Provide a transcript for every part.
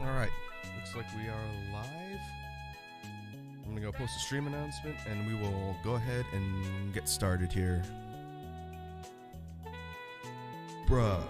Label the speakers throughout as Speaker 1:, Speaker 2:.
Speaker 1: Alright, looks like we are live. I'm gonna go post a stream announcement and we will go ahead and get started here. Bruh.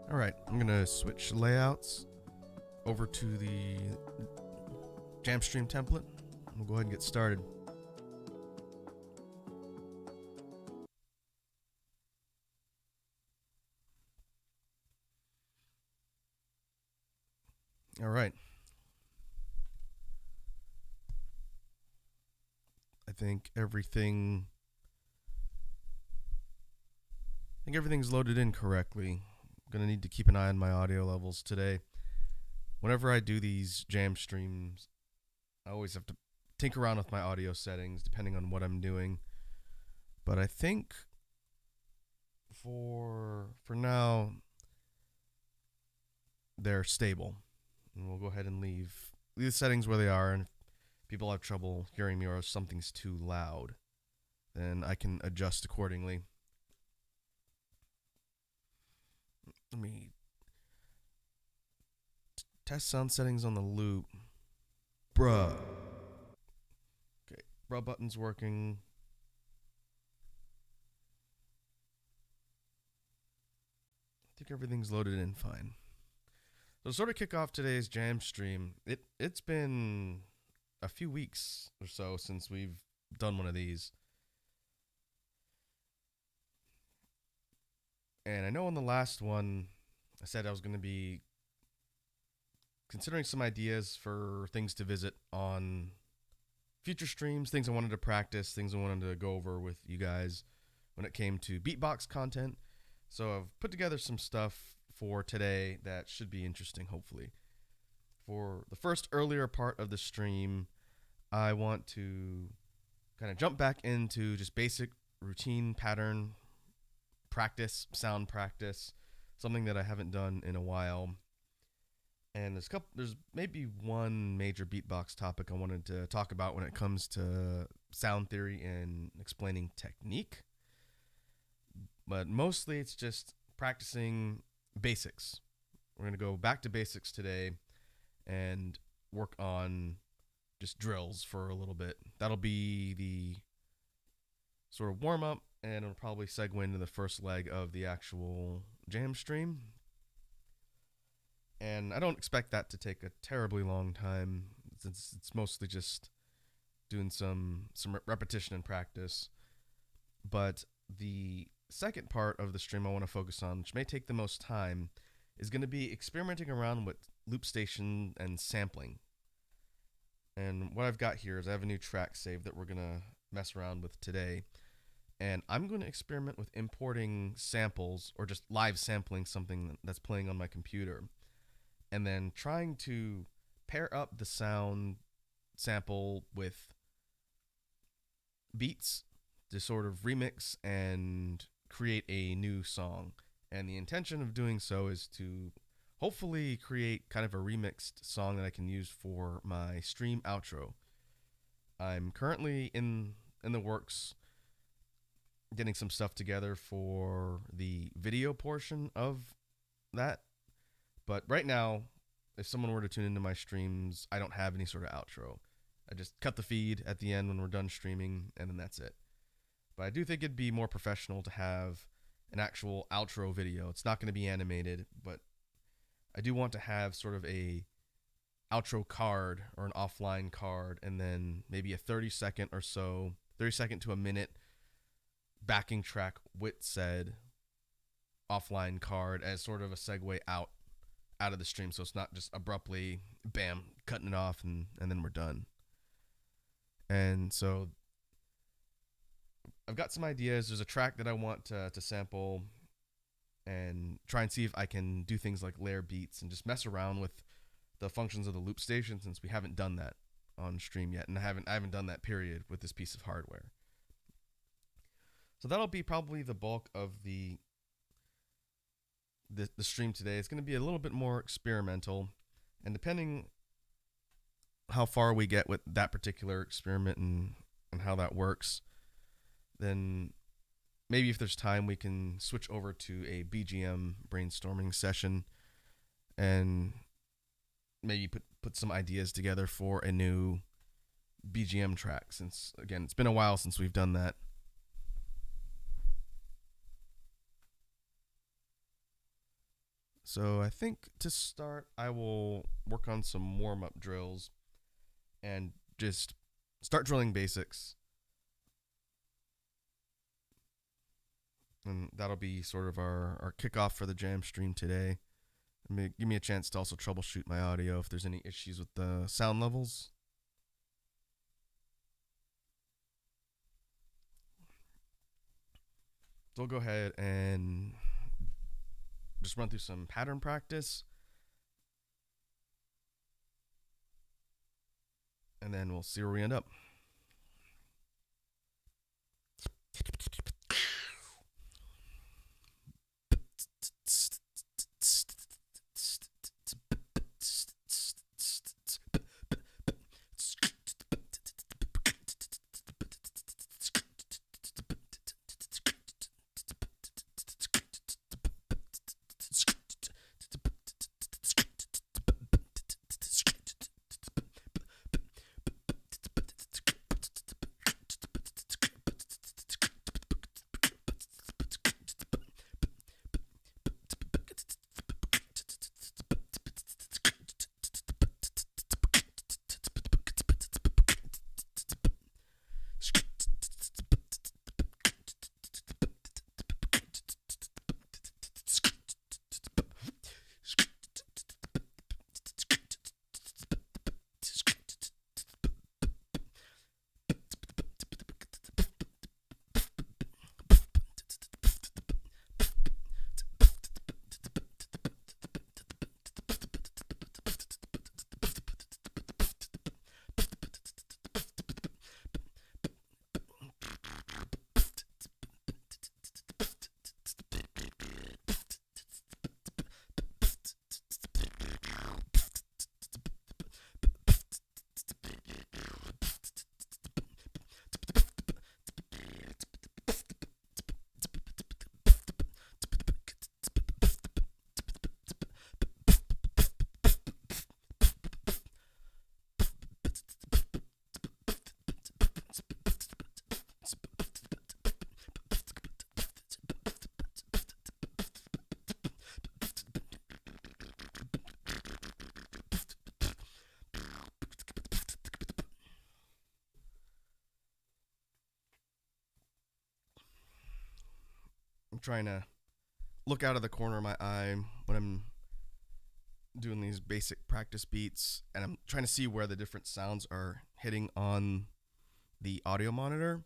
Speaker 1: Alright, I'm gonna switch layouts over to the Jamstream template. We'll go ahead and get started. Alright. I think everything's loaded in correctly. I'm going to need to keep an eye on my audio levels today. Whenever I do these jam streams, I always have to tinker around with my audio settings depending on what I'm doing. But I think for now, they're stable. And we'll go ahead and leave the settings where they are. And if people have trouble hearing me or something's too loud, then I can adjust accordingly. Let me test sound settings on the loop. Bruh. Okay, bruh button's working. I think everything's loaded in fine. So to sort of kick off today's jam stream, it's been a few weeks or so since we've done one of these. And I know in the last one, I said I was going to be considering some ideas for things to visit on future streams, things I wanted to practice, things I wanted to go over with you guys when it came to Beatbox content. So I've put together some stuff for today that should be interesting, hopefully. For the first earlier part of the stream, I want to kind of jump back into just basic routine pattern practice, sound practice, something that I haven't done in a while. And there's maybe one major beatbox topic I wanted to talk about when it comes to sound theory and explaining technique. But mostly it's just practicing basics. We're going to go back to basics today and work on just drills for a little bit. That'll be the sort of warm up, and it'll probably segue into the first leg of the actual jam stream. And I don't expect that to take a terribly long time, since it's mostly just doing some repetition and practice. But the second part of the stream I want to focus on, which may take the most time, is going to be experimenting around with loop station and sampling. And what I've got here is I have a new track saved that we're going to mess around with today. And I'm going to experiment with importing samples or just live sampling something that's playing on my computer. And then trying to pair up the sound sample with beats to sort of remix and create a new song. And the intention of doing so is to hopefully create kind of a remixed song that I can use for my stream outro. I'm currently in the works getting some stuff together for the video portion of that. But right now, if someone were to tune into my streams, I don't have any sort of outro. I just cut the feed at the end when we're done streaming, and then that's it. But I do think it'd be more professional to have an actual outro video. It's not going to be animated, but I do want to have sort of a outro card or an offline card, and then maybe a 30-second or so, 30-second to a minute backing track with said offline card as sort of a segue out of the stream, so it's not just abruptly bam cutting it off and then we're done. And so I've got some ideas. There's a track that I want to sample and try and see if I can do things like layer beats and just mess around with the functions of the loop station, since we haven't done that on stream yet, and I haven't done that period with this piece of hardware. So that'll be probably the bulk of the stream today. It's going to be a little bit more experimental, and depending how far we get with that particular experiment and how that works, then maybe if there's time we can switch over to a BGM brainstorming session and maybe put some ideas together for a new BGM track, since again it's been a while since we've done that. So I think to start I will work on some warm-up drills and just start drilling basics. And that'll be sort of our kickoff for the jam stream today. Give me a chance to also troubleshoot my audio if there's any issues with the sound levels. So we'll go ahead and just run through some pattern practice. And then we'll see where we end up. I'm trying to look out of the corner of my eye when I'm doing these basic practice beats, and I'm trying to see where the different sounds are hitting on the audio monitor.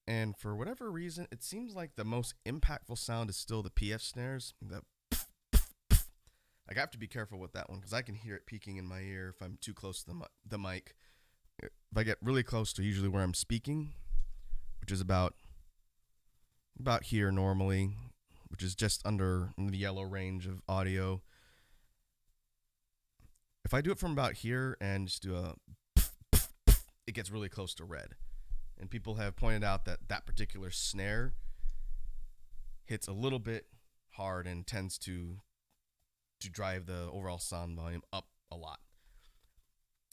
Speaker 1: And for whatever reason, it seems like the most impactful sound is still the PF snares. I have to be careful with that one because I can hear it peaking in my ear if I'm too close to the mic. If I get really close to usually where I'm speaking, which is about here normally, which is just under the yellow range of audio. If I do it from about here and just do it gets really close to red. And people have pointed out that that particular snare hits a little bit hard and tends to drive the overall sound volume up a lot.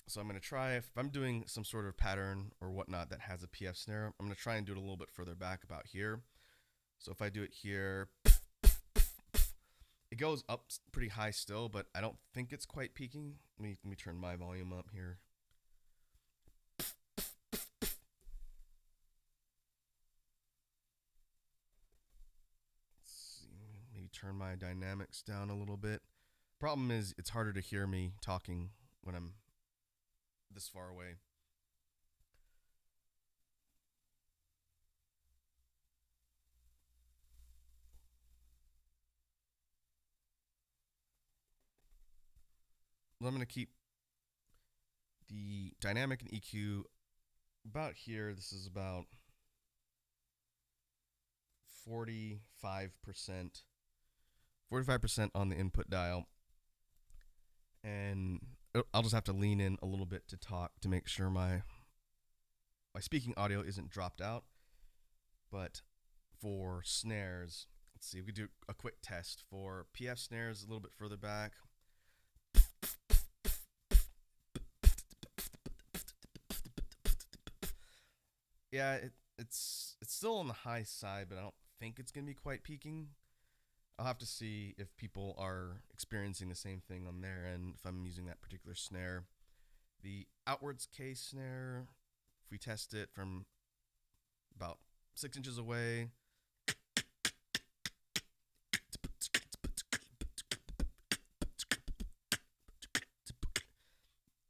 Speaker 1: So I'm going to try, if I'm doing some sort of pattern or whatnot that has a PF snare, I'm going to try and do it a little bit further back about here. So if I do it here, it goes up pretty high still, but I don't think it's quite peaking. Let me turn my volume up here. Let's see. turn my dynamics down a little bit. Problem is, it's harder to hear me talking when I'm this far away. Well, I'm going to keep the dynamic and EQ about here. This is about 45%. 45% on the input dial. And I'll just have to lean in a little bit to talk to make sure my speaking audio isn't dropped out. But for snares, let's see, we could do a quick test. For PF snares, a little bit further back. Yeah, it's still on the high side, but I don't think it's going to be quite peaking. I'll have to see if people are experiencing the same thing on their end, if I'm using that particular snare. The outwards K snare, if we test it from about 6 inches away,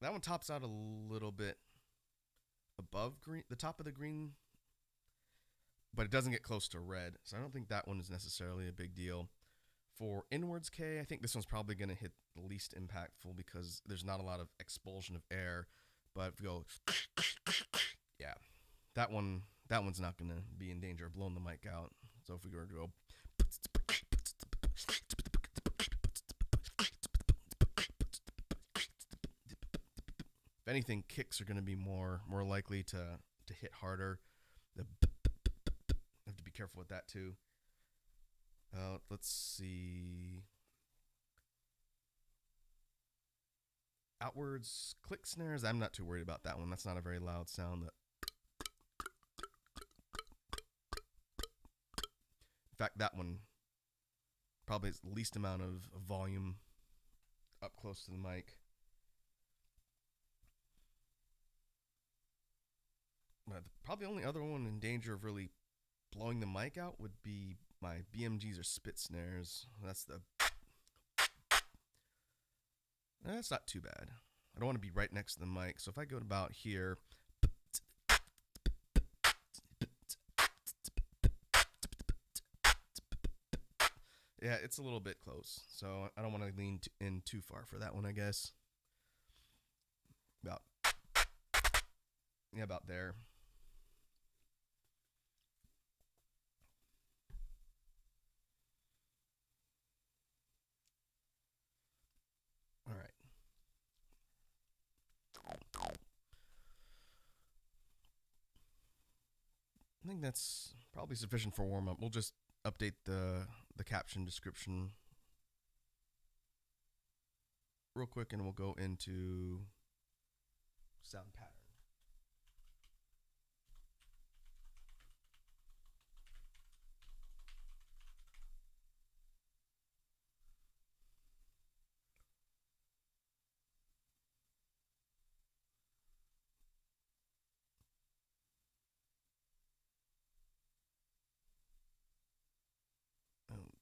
Speaker 1: that one tops out a little bit above green, the top of the green, but it doesn't get close to red, so I don't think that one is necessarily a big deal. For inwards K, I think this one's probably going to hit the least impactful because there's not a lot of expulsion of air. But if we go, yeah, that one's not going to be in danger of blowing the mic out. So if we were to go, if anything, kicks are going to be more likely to hit harder. I have to be careful with that too. Let's see. Outwards click snares, I'm not too worried about that one. That's not a very loud sound. In fact, that one probably has the least amount of volume up close to the mic. Probably the only other one in danger of really blowing the mic out would be my BMGs or spit snares. That's not too bad. I don't want to be right next to the mic, so if I go to about here, yeah, it's a little bit close, so I don't want to lean in too far for that one, I guess. About there. All right. I think that's probably sufficient for warm-up. We'll just update the caption description real quick, and we'll go into sound pattern.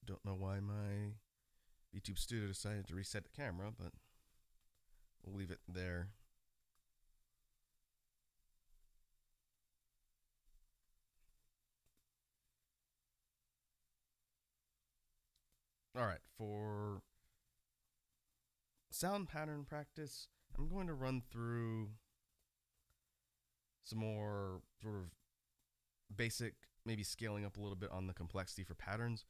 Speaker 1: Don't know why my YouTube Studio decided to reset the camera, but we'll leave it there. All right, for sound pattern practice, I'm going to run through some more sort of basic, maybe scaling up a little bit on the complexity for patterns.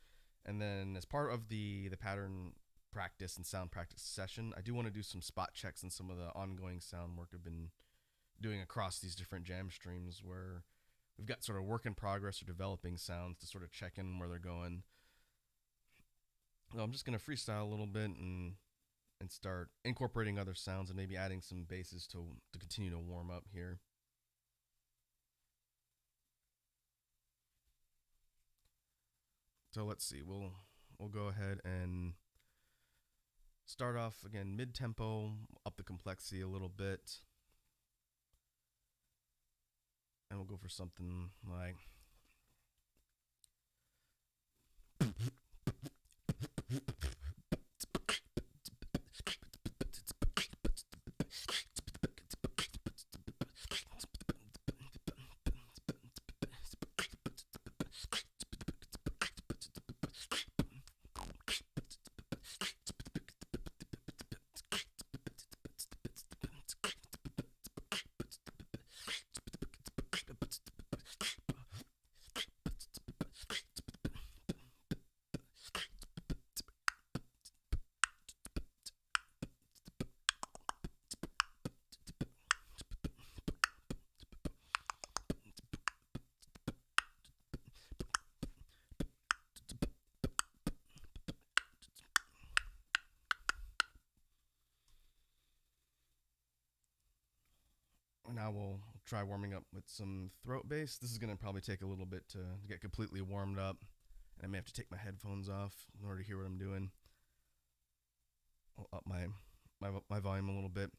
Speaker 1: And then as part of the pattern practice and sound practice session, I do want to do some spot checks and some of the ongoing sound work I've been doing across these different jam streams where we've got sort of work in progress or developing sounds to sort of check in where they're going. So I'm just going to freestyle a little bit and start incorporating other sounds and maybe adding some basses to continue to warm up here. So let's see, we'll go ahead and start off again mid-tempo, up the complexity a little bit. And we'll go for something like Now we'll try warming up with some throat bass. This is going to probably take a little bit to get completely warmed up. I may have to take my headphones off in order to hear what I'm doing. I'll up my volume a little bit.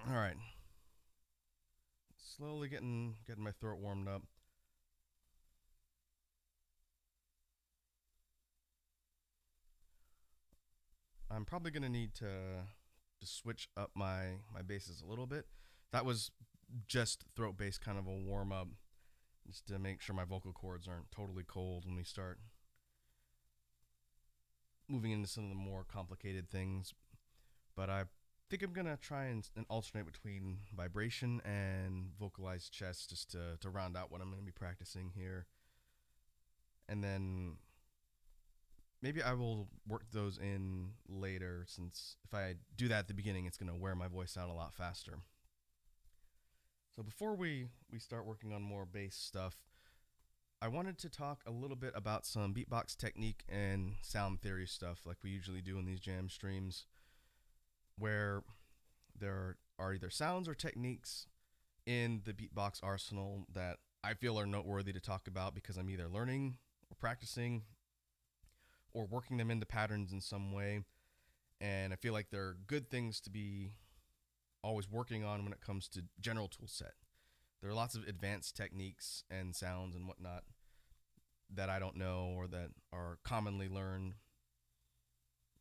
Speaker 1: All right. Slowly getting my throat warmed up. I'm probably gonna need to switch up my basses a little bit. That was just throat bass, kind of a warm up, just to make sure my vocal cords aren't totally cold when we start moving into some of the more complicated things. But I think I'm gonna try and alternate between vibration and vocalized chest just to round out what I'm gonna be practicing here. And then maybe I will work those in later, since if I do that at the beginning, it's gonna wear my voice out a lot faster. So before we start working on more bass stuff, I wanted to talk a little bit about some beatbox technique and sound theory stuff like we usually do in these jam streams, where there are either sounds or techniques in the beatbox arsenal that I feel are noteworthy to talk about because I'm either learning or practicing, or working them into patterns in some way. And I feel like they're good things to be always working on when it comes to general tool set. There are lots of advanced techniques and sounds and whatnot that I don't know or that are commonly learned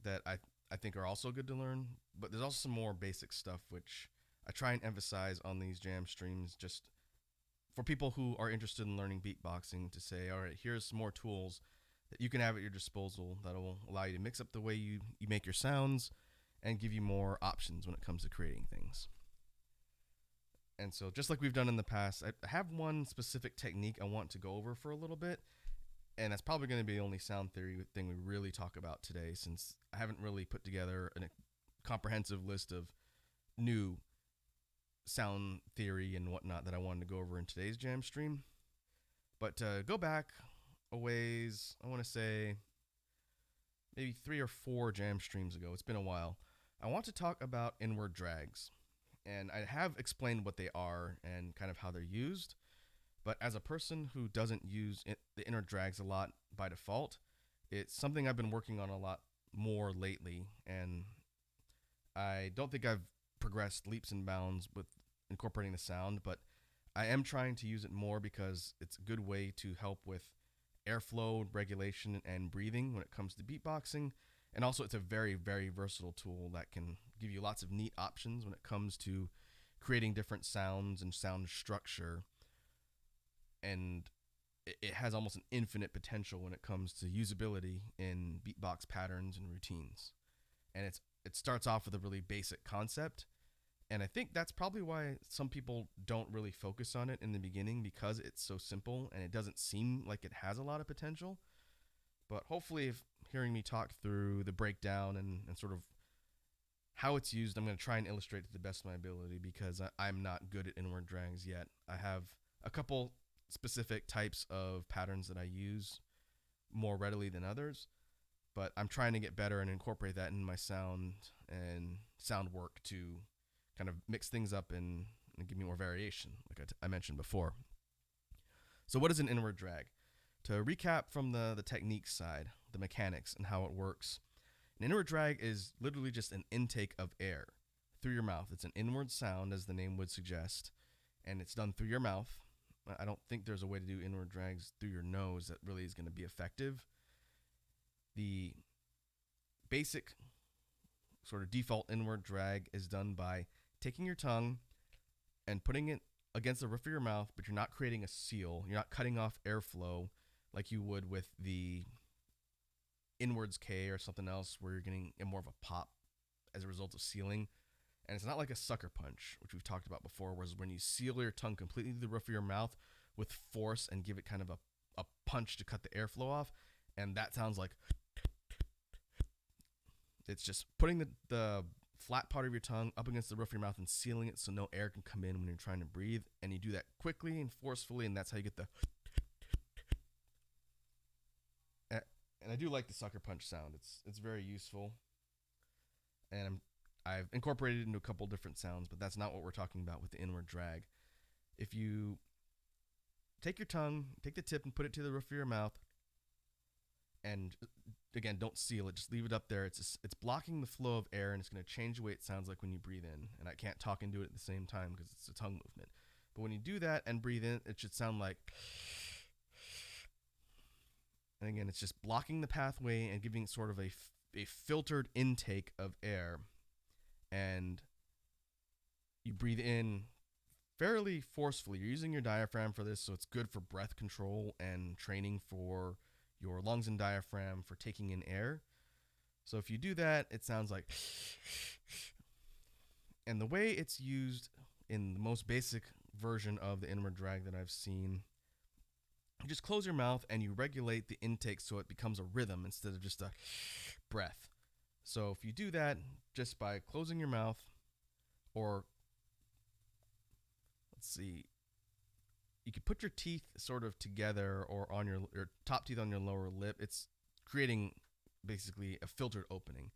Speaker 1: that I think are also good to learn. But there's also some more basic stuff which I try and emphasize on these jam streams just for people who are interested in learning beatboxing to say, all right, here's some more tools that you can have at your disposal that will allow you to mix up the way you make your sounds and give you more options when it comes to creating things. And so just like we've done in the past, I have one specific technique I want to go over for a little bit. And that's probably going to be the only sound theory thing we really talk about today, since I haven't really put together a comprehensive list of new sound theory and whatnot that I wanted to go over in today's jam stream. But to go back a ways, I want to say maybe 3 or 4 jam streams ago, it's been a while, I want to talk about inward drags. And I have explained what they are and kind of how they're used. But as a person who doesn't use the inward drags a lot by default, it's something I've been working on a lot more lately. And I don't think I've progressed leaps and bounds with incorporating the sound, but I am trying to use it more because it's a good way to help with airflow regulation and breathing when it comes to beatboxing. And also it's a very, very versatile tool that can give you lots of neat options when it comes to creating different sounds and sound structure. And it has almost an infinite potential when it comes to usability in beatbox patterns and routines. And it starts off with a really basic concept. And I think that's probably why some people don't really focus on it in the beginning, because it's so simple and it doesn't seem like it has a lot of potential. But hopefully, if hearing me talk through the breakdown and sort of how it's used, I'm going to try and illustrate to the best of my ability, because I'm not good at inward drags yet. I have a couple specific types of patterns that I use more readily than others, but I'm trying to get better and incorporate that in my sound and sound work to kind of mix things up and give me more variation, like I mentioned before. So what is an inward drag? To recap from the technique side, the mechanics and how it works, an inward drag is literally just an intake of air through your mouth. It's an inward sound, as the name would suggest, and it's done through your mouth. I don't think there's a way to do inward drags through your nose that really is going to be effective. The basic sort of default inward drag is done by taking your tongue and putting it against the roof of your mouth, but you're not creating a seal. You're not cutting off airflow like you would with the inwards K or something else, where you're getting more of a pop as a result of sealing. And it's not like a sucker punch, which we've talked about before, whereas when you seal your tongue completely to the roof of your mouth with force and give it kind of a punch to cut the airflow off, and that sounds like it's just putting the flat part of your tongue up against the roof of your mouth and sealing it so no air can come in when you're trying to breathe. And you do that quickly and forcefully, and that's how you get the... And I do like the sucker punch sound. It's very useful. And I've incorporated it into a couple different sounds, but that's not what we're talking about with the inward drag. If you take your tongue, take the tip and put it to the roof of your mouth, and again, don't seal it, just leave it up there. It's blocking the flow of air, and it's going to change the way it sounds like when you breathe in. And I can't talk and do it at the same time because it's a tongue movement. But when you do that and breathe in, it should sound like... And again, it's just blocking the pathway and giving sort of a filtered intake of air. And you breathe in fairly forcefully. You're using your diaphragm for this, so it's good for breath control and training for your lungs and diaphragm for taking in air. So if you do that, it sounds like... And the way it's used in the most basic version of the inward drag that I've seen, you just close your mouth and you regulate the intake so it becomes a rhythm instead of just a breath. So if you do that just by closing your mouth, or let's see, you could put your teeth sort of together or on your top teeth on your lower lip. It's creating basically a filtered opening.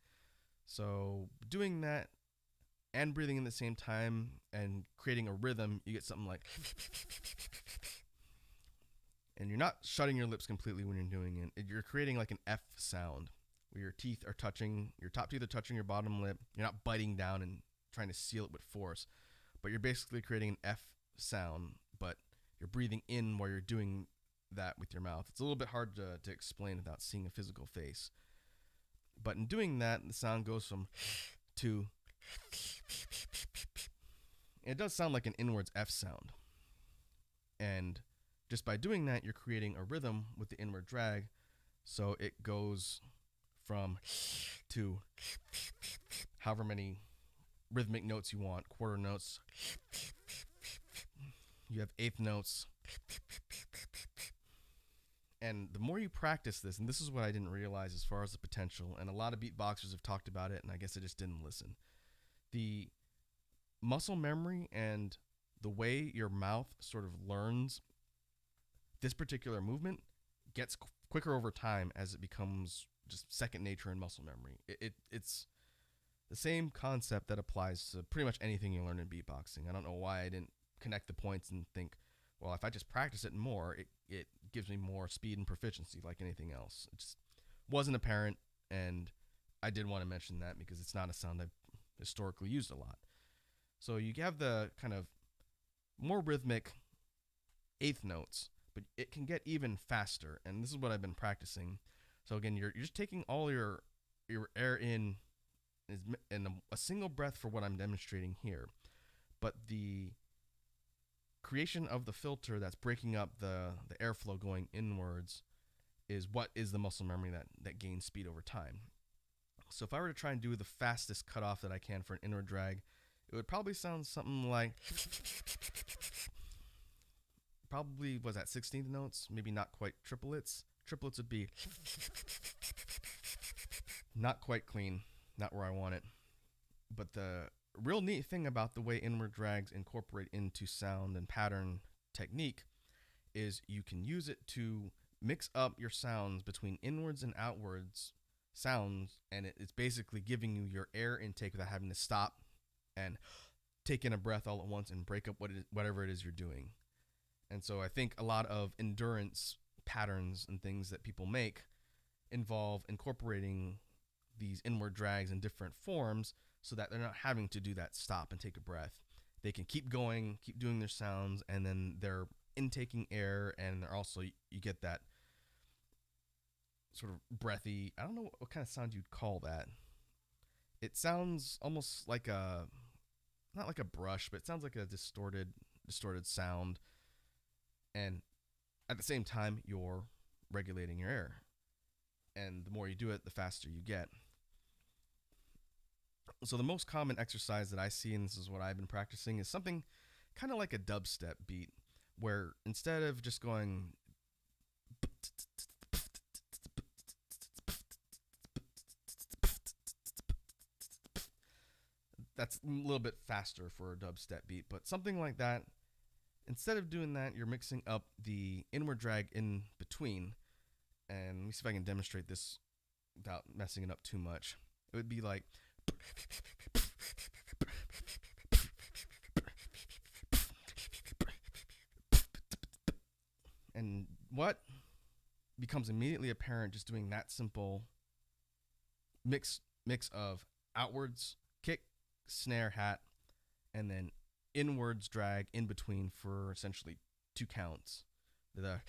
Speaker 1: So doing that and breathing in the same time and creating a rhythm, you get something like... And you're not shutting your lips completely when you're doing it. You're creating like an F sound where your teeth are touching, your top teeth are touching your bottom lip. You're not biting down and trying to seal it with force, but you're basically creating an F sound, but you're breathing in while you're doing that with your mouth. It's a little bit hard to explain without seeing a physical face. But in doing that, the sound goes from to. It does sound like an inwards F sound. And just by doing that, you're creating a rhythm with the inward drag. So it goes from to however many rhythmic notes you want, quarter notes. You have eighth notes. And the more you practice this, and this is what I didn't realize as far as the potential, and a lot of beatboxers have talked about it, and I guess I just didn't listen. The muscle memory and the way your mouth sort of learns this particular movement gets quicker over time as it becomes just second nature in muscle memory. It's the same concept that applies to pretty much anything you learn in beatboxing. I don't know why I didn't connect the points and think, well, if I just practice it more, it gives me more speed and proficiency like anything else. It just wasn't apparent, and I did want to mention that because it's not a sound I've historically used a lot. So you have the kind of more rhythmic eighth notes, but it can get even faster, and this is what I've been practicing. So again, you're just taking all your air in a single breath for what I'm demonstrating here, but the creation of the filter that's breaking up the airflow going inwards is what is the muscle memory that gains speed over time. So if I were to try and do the fastest cutoff that I can for an inward drag, it would probably sound something like, probably was at 16th notes, maybe not quite triplets. Triplets would be not quite clean, not where I want it. But the real neat thing about the way inward drags incorporate into sound and pattern technique is you can use it to mix up your sounds between inwards and outwards sounds, and it's basically giving you your air intake without having to stop and take in a breath all at once and break up whatever it is you're doing. And so I think a lot of endurance patterns and things that people make involve incorporating these inward drags in different forms so that they're not having to do that stop and take a breath. They can keep going, keep doing their sounds, and then they're intaking air, and they're also, you get that sort of breathy, I don't know what kind of sound you'd call that. It sounds almost like not like a brush, but it sounds like a distorted sound. And at the same time, you're regulating your air. And the more you do it, the faster you get. So the most common exercise that I see, and this is what I've been practicing, is something kind of like a dubstep beat, where instead of just going that's a little bit faster for a dubstep beat, but something like that, instead of doing that, you're mixing up the inward drag in between. And let me see if I can demonstrate this without messing it up too much. It would be like, and what becomes immediately apparent just doing that simple mix of outwards kick, snare, hat, and then inwards drag in between for essentially 2 counts. The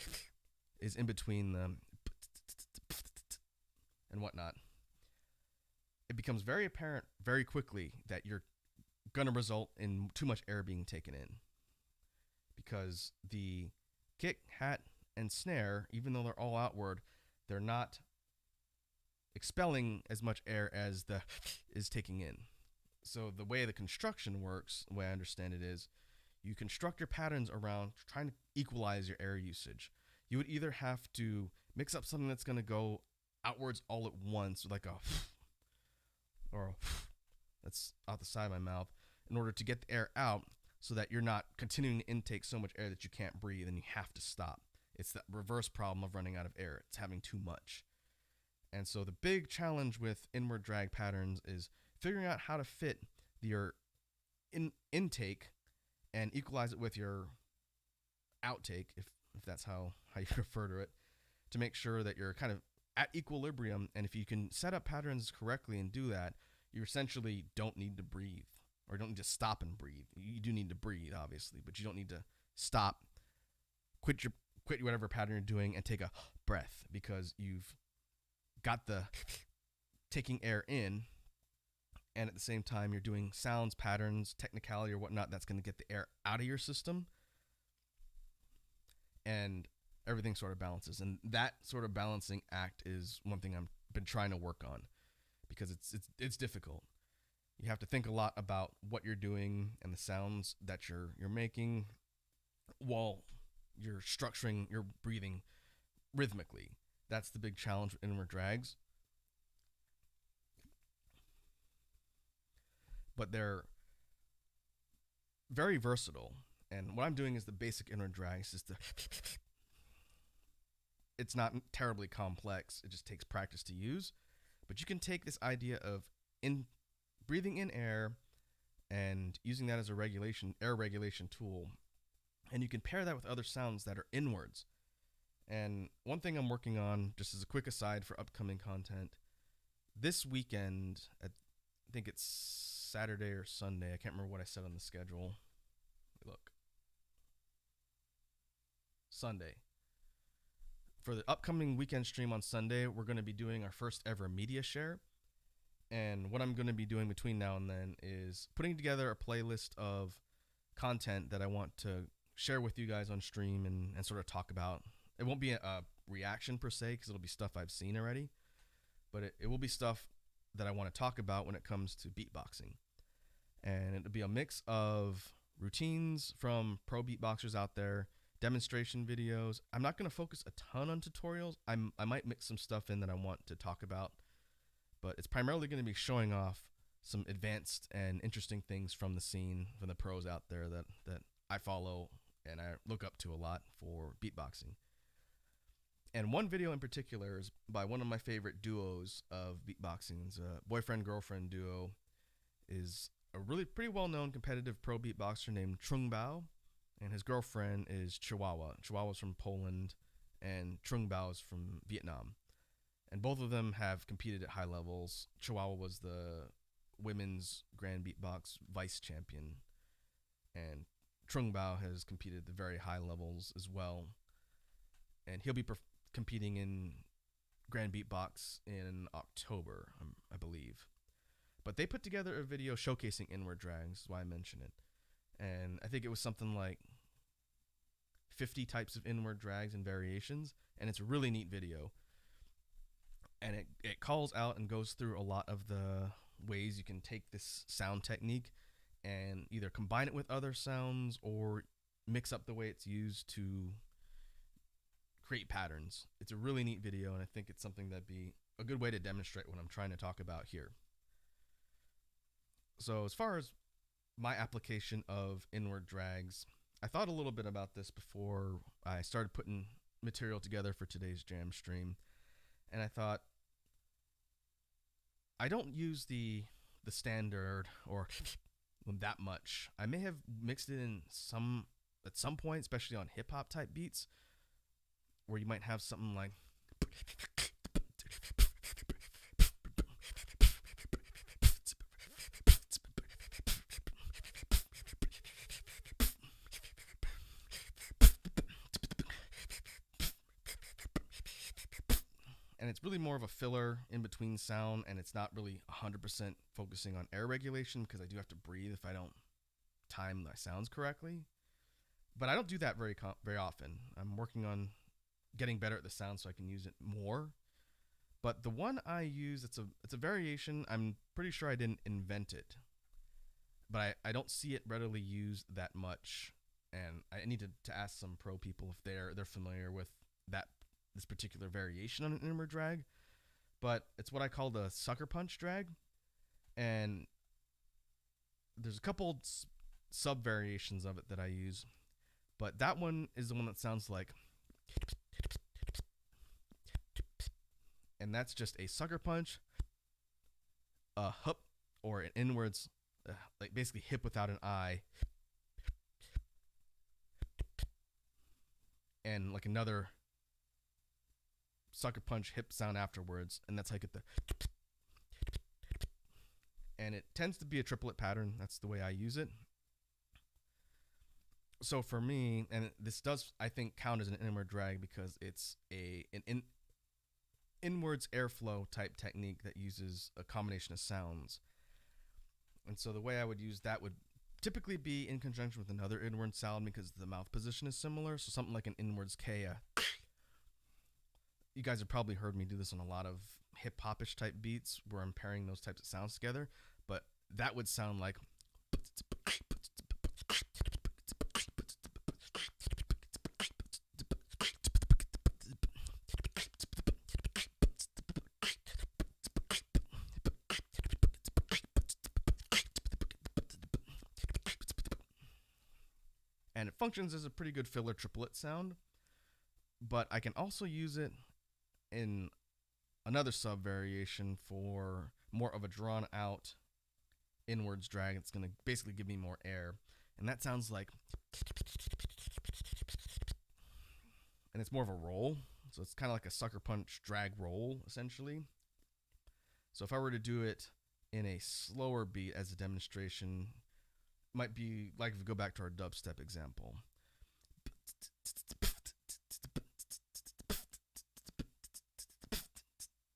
Speaker 1: is in between the and whatnot. It becomes very apparent very quickly that you're going to result in too much air being taken in, because the kick, hat, and snare, even though they're all outward, they're not expelling as much air as the is taking in. So the way the construction works, the way I understand it, is you construct your patterns around trying to equalize your air usage. You would either have to mix up something that's going to go outwards all at once, like a or a that's out the side of my mouth, in order to get the air out so that you're not continuing to intake so much air that you can't breathe and you have to stop. It's that reverse problem of running out of air. It's having too much. And so the big challenge with inward drag patterns is figuring out how to fit your intake and equalize it with your outtake, if if that's how you refer to it, to make sure that you're kind of at equilibrium. And if you can set up patterns correctly and do that, you essentially don't need to breathe, or don't need to stop and breathe. You do need to breathe, obviously, but you don't need to stop, quit whatever pattern you're doing, and take a breath, because you've got the taking air in, and at the same time you're doing sounds, patterns, technicality, or whatnot that's going to get the air out of your system, and everything sort of balances. And that sort of balancing act is one thing I've been trying to work on, because it's difficult. You have to think a lot about what you're doing and the sounds that you're making while you're structuring your breathing rhythmically. That's the big challenge with inward drags. But they're very versatile. And what I'm doing is the basic inward drags. It's not terribly complex. It just takes practice to use. But you can take this idea of breathing in air and using that as a air regulation tool, and you can pair that with other sounds that are inwards. And one thing I'm working on, just as a quick aside for upcoming content, this weekend, I think it's Saturday or Sunday, I can't remember what I said on the schedule. Look. Sunday. For the upcoming weekend stream on Sunday, we're going to be doing our first ever media share. And what I'm going to be doing between now and then is putting together a playlist of content that I want to share with you guys on stream and sort of talk about. It won't be a reaction per se, because it'll be stuff I've seen already, but it will be stuff that I want to talk about when it comes to beatboxing. And it'll be a mix of routines from pro beatboxers out there, demonstration videos. I'm not going to focus a ton on tutorials. I might mix some stuff in that I want to talk about, but it's primarily going to be showing off some advanced and interesting things from the scene, from the pros out there that I follow and I look up to a lot for beatboxing. And one video in particular is by one of my favorite duos of beatboxing. It's a boyfriend-girlfriend duo. Is a really pretty well-known competitive pro beatboxer named Trung Bao, and his girlfriend is Chihuahua. Chihuahua's from Poland, and Trung Bao is from Vietnam. And both of them have competed at high levels. Chihuahua was the women's Grand Beatbox vice champion, and Trung Bao has competed at the very high levels as well. And he'll be competing in Grand Beatbox in October, I believe. But they put together a video showcasing inward drags, is why I mention it. And I think it was something like 50 types of inward drags and variations, and it's a really neat video. And it calls out and goes through a lot of the ways you can take this sound technique and either combine it with other sounds or mix up the way it's used to create patterns. It's a really neat video, and I think it's something that'd be a good way to demonstrate what I'm trying to talk about here. So as far as my application of inward drags, I thought a little bit about this before I started putting material together for today's jam stream. And I thought, I don't use the standard or that much. I may have mixed it in at some point, especially on hip hop type beats, where you might have something like and it's really more of a filler in between sound, and it's not really 100% focusing on air regulation, because I do have to breathe if I don't time my sounds correctly. But I don't do that very often. I'm working on getting better at the sound so I can use it more. But the one I use, it's a variation. I'm pretty sure I didn't invent it, but I don't see it readily used that much, and I need to ask some pro people if they're familiar with this particular variation on an inward drag. But it's what I call the sucker punch drag, and there's a couple sub variations of it that I use, but that one is the one that sounds like, and that's just a sucker punch, a hup, or an inwards, like basically hip without an I, and like another sucker punch hip sound afterwards, and that's how I get the. And it tends to be a triplet pattern. That's the way I use it. So for me, and this does, I think, count as an inward drag because it's an inwards airflow type technique that uses a combination of sounds. And so the way I would use that would typically be in conjunction with another inward sound because the mouth position is similar. So something like an inwards K. You guys have probably heard me do this on a lot of hip hop-ish type beats where I'm pairing those types of sounds together. But that would sound like. And it functions as a pretty good filler triplet sound. But I can also use it in another sub variation for more of a drawn out inwards drag. It's going to basically give me more air. And that sounds like. And it's more of a roll. So it's kind of like a sucker punch drag roll, essentially. So if I were to do it in a slower beat as a demonstration, might be like if we go back to our dubstep example.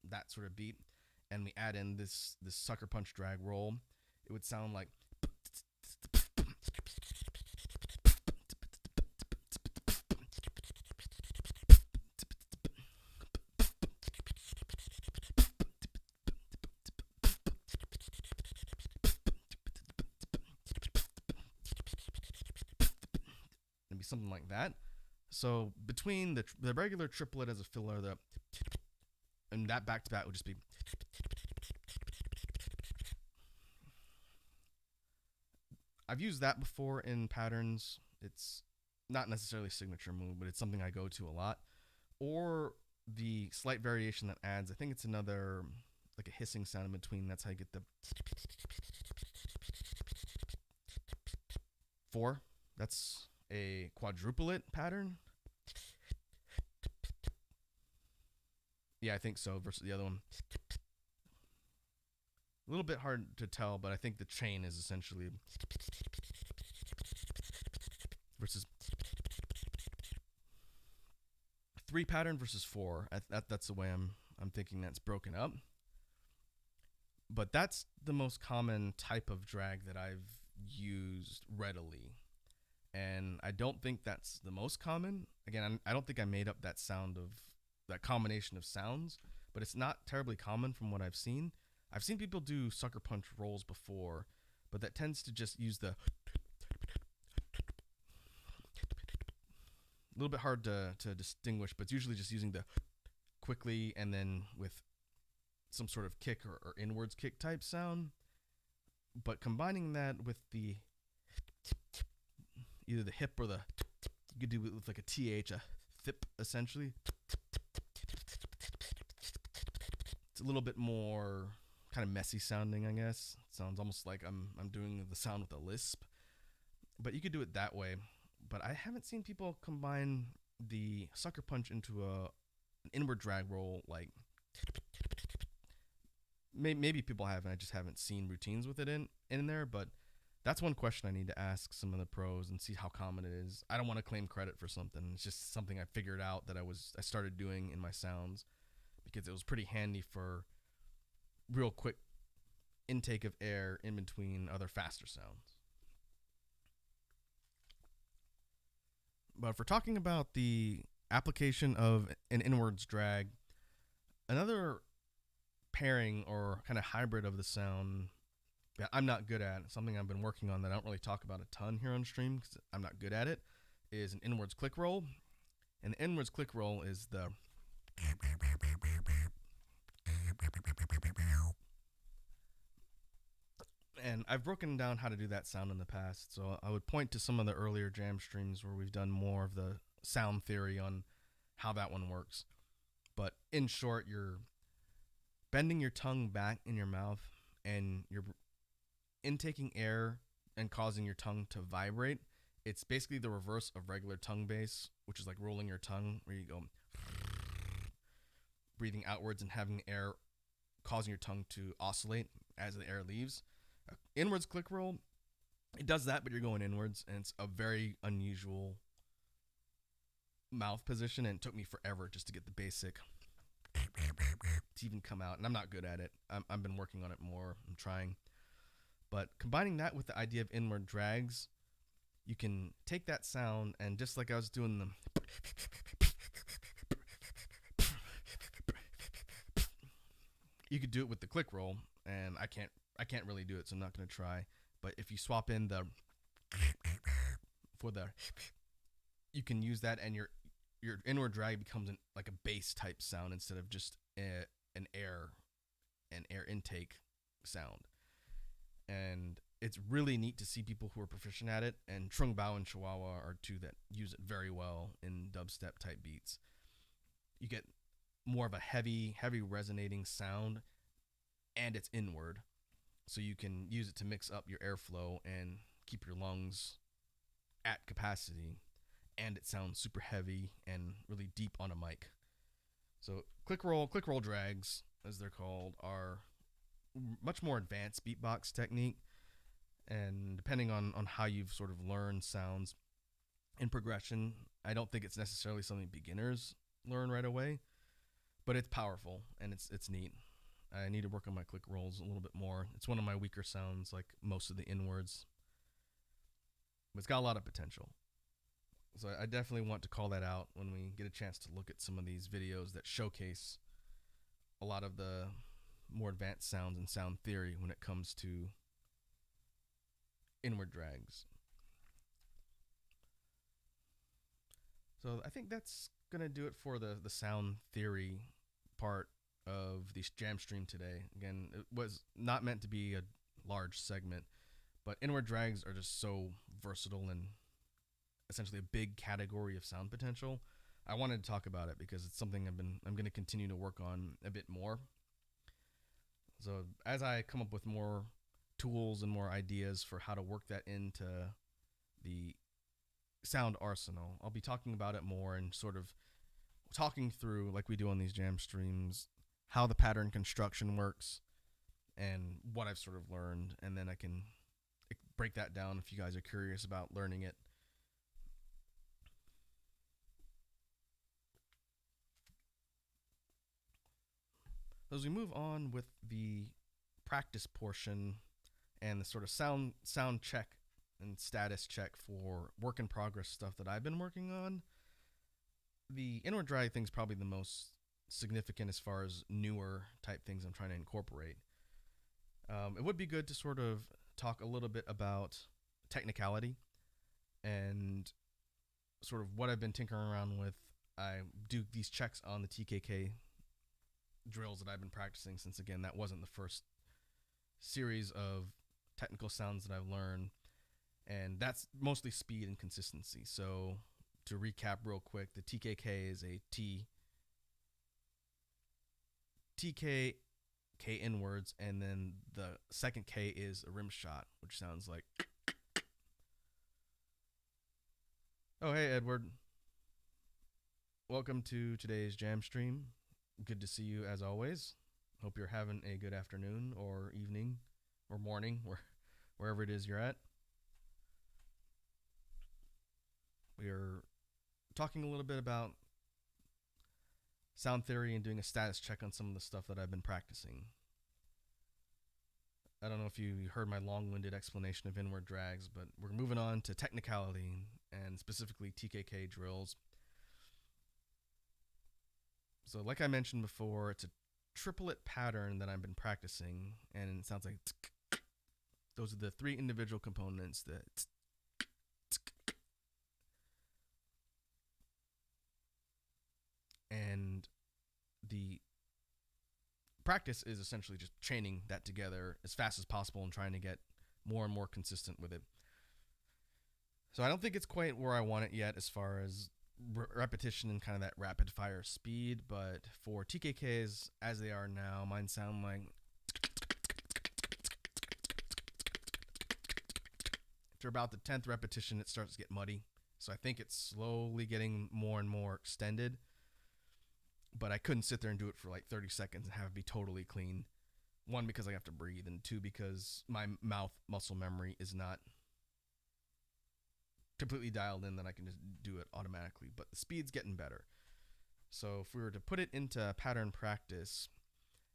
Speaker 1: That sort of beat, and we add in this sucker punch drag roll, it would sound like. It'd be something like that. So between the regular triplet as a filler, and that back to back would just be. I've used that before in patterns. It's not necessarily a signature move, but it's something I go to a lot. Or the slight variation that adds, I think it's another, like a hissing sound in between. That's how you get the 4. That's a quadruplet pattern. Yeah, I think so, versus the other one. A little bit hard to tell, but I think the chain is essentially versus 3 pattern versus 4. That's the way I'm thinking that's broken up. But that's the most common type of drag that I've used readily. And I don't think that's the most common. Again, I don't think I made up that sound of that combination of sounds, but it's not terribly common from what I've seen. I've seen people do sucker punch rolls before, but that tends to just use the. A little bit hard to distinguish, but it's usually just using the quickly and then with some sort of kick or inwards kick type sound. But combining that with the either the hip or the, you could do it with like a TH, a thip essentially. It's a little bit more kind of messy sounding, I guess. It sounds almost like I'm doing the sound with a lisp. But you could do it that way. But I haven't seen people combine the sucker punch into an inward drag roll like. Maybe people have, and I just haven't seen routines with it in there. But that's one question I need to ask some of the pros and see how common it is. I don't want to claim credit for something. It's just something I figured out that I started doing in my sounds because it was pretty handy for real quick intake of air in between other faster sounds. But if we're talking about the application of an inwards drag, another pairing or kind of hybrid of the sound that I'm not good at, something I've been working on that I don't really talk about a ton here on stream because I'm not good at it, is an inwards click roll. And the inwards click roll is the. And I've broken down how to do that sound in the past, so I would point to some of the earlier jam streams where we've done more of the sound theory on how that one works. But in short, you're bending your tongue back in your mouth and you're intaking air and causing your tongue to vibrate It's basically the reverse of regular tongue bass, which is like rolling your tongue, where you go breathing outwards and having air causing your tongue to oscillate as the air leaves. Inwards click roll, it does that, but you're going inwards, and it's a very unusual mouth position, and it took me forever just to get the basic to even come out, and I'm not good at it. I've been working on it more. I'm trying. But combining that with the idea of inward drags, you can take that sound and just like I was doing the you could do it with the click roll, and I can't really do it, so I'm not going to try. But if you swap in the for the, you can use that, and your inward drag becomes like a bass type sound instead of just an air intake sound. And it's really neat to see people who are proficient at it, and Trung Bao and Chihuahua are two that use it very well in dubstep type beats. You get more of a heavy resonating sound, and it's inward, so you can use it to mix up your airflow and keep your lungs at capacity, and it sounds super heavy and really deep on a mic. So click roll drags, as they're called, are much more advanced beatbox technique, and depending on how you've sort of learned sounds in progression, I don't think it's necessarily something beginners learn right away, but it's powerful and it's neat. I need to work on my click rolls a little bit more. It's one of my weaker sounds, like most of the inwards, but it's got a lot of potential. So I definitely want to call that out when we get a chance to look at some of these videos that showcase a lot of the more advanced sounds and sound theory when it comes to inward drags. So I think that's going to do it for the sound theory part of the jam stream today. Again, it was not meant to be a large segment, but inward drags are just so versatile and essentially a big category of sound potential. I wanted to talk about it because it's something I'm going to continue to work on a bit more. So as I come up with more tools and more ideas for how to work that into the sound arsenal, I'll be talking about it more and sort of talking through, like we do on these jam streams, how the pattern construction works and what I've sort of learned, and then I can break that down if you guys are curious about learning it. As we move on with the practice portion and the sort of sound check and status check for work in progress stuff that I've been working on, the inward drag thing is probably the most significant as far as newer type things I'm trying to incorporate. It would be good to sort of talk a little bit about technicality and sort of what I've been tinkering around with. I do these checks on the TKK drills that I've been practicing since, again, that wasn't the first series of technical sounds that I've learned, and that's mostly speed and consistency. So to recap real quick, the TKK is a TK inwards, and then the second K is a rim shot, which sounds like, oh hey Edward, welcome to today's jam stream. Good to see you as always. Hope you're having a good afternoon or evening or morning, wherever it is you're at. We are talking a little bit about sound theory and doing a status check on some of the stuff that I've been practicing. I don't know if you heard my long-winded explanation of inward drags, but we're moving on to technicality and specifically TKK drills. So like I mentioned before, it's a triplet pattern that I've been practicing, and it sounds like those are the three individual components that and the practice is essentially just chaining that together as fast as possible and trying to get more and more consistent with it. So I don't think it's quite where I want it yet as far as repetition and kind of that rapid fire speed, but for TKKs as they are now, mine sound like after about the 10th repetition, it starts to get muddy. So I think it's slowly getting more and more extended. But I couldn't sit there and do it for like 30 seconds and have it be totally clean. One, because I have to breathe, and two, because my mouth muscle memory is not completely dialed in that I can just do it automatically. But the speed's getting better. So if we were to put it into pattern practice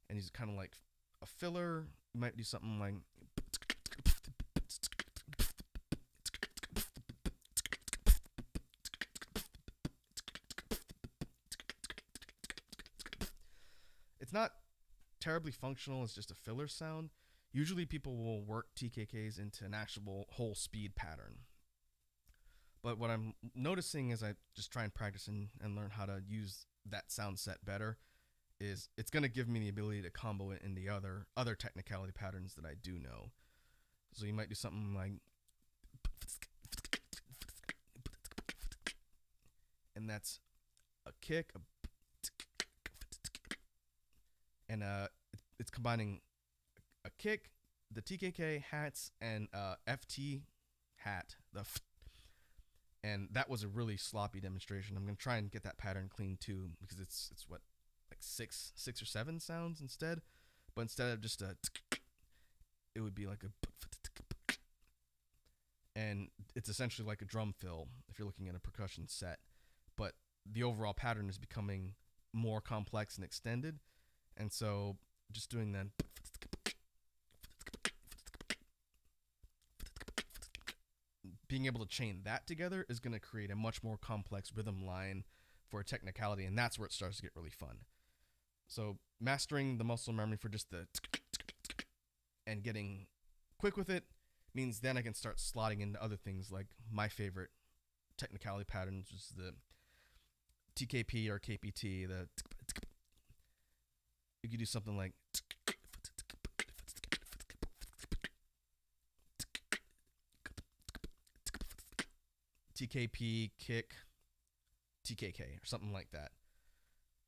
Speaker 1: and use kind of like a filler, you might do something like it's not terribly functional, it's just a filler sound. Usually people will work TKKs into an actual whole speed pattern. But what I'm noticing as I just try and practice and learn how to use that sound set better is it's going to give me the ability to combo it in the other technicality patterns that I do know. So you might do something like, and that's a kick, and it's combining a kick, the TKK hats, and FT hat, and that was a really sloppy demonstration. I'm gonna try and get that pattern clean too, because it's what, like six or seven sounds instead, but instead of just a, it would be like a, and it's essentially like a drum fill if you're looking at a percussion set, but the overall pattern is becoming more complex and extended, and so just doing that. Being able to chain that together is going to create a much more complex rhythm line for a technicality, and that's where it starts to get really fun. So mastering the muscle memory for just the and getting quick with it means then I can start slotting into other things like my favorite technicality patterns, which is the TKP or KPT. You could do something like TKP, kick, TKK, or something like that.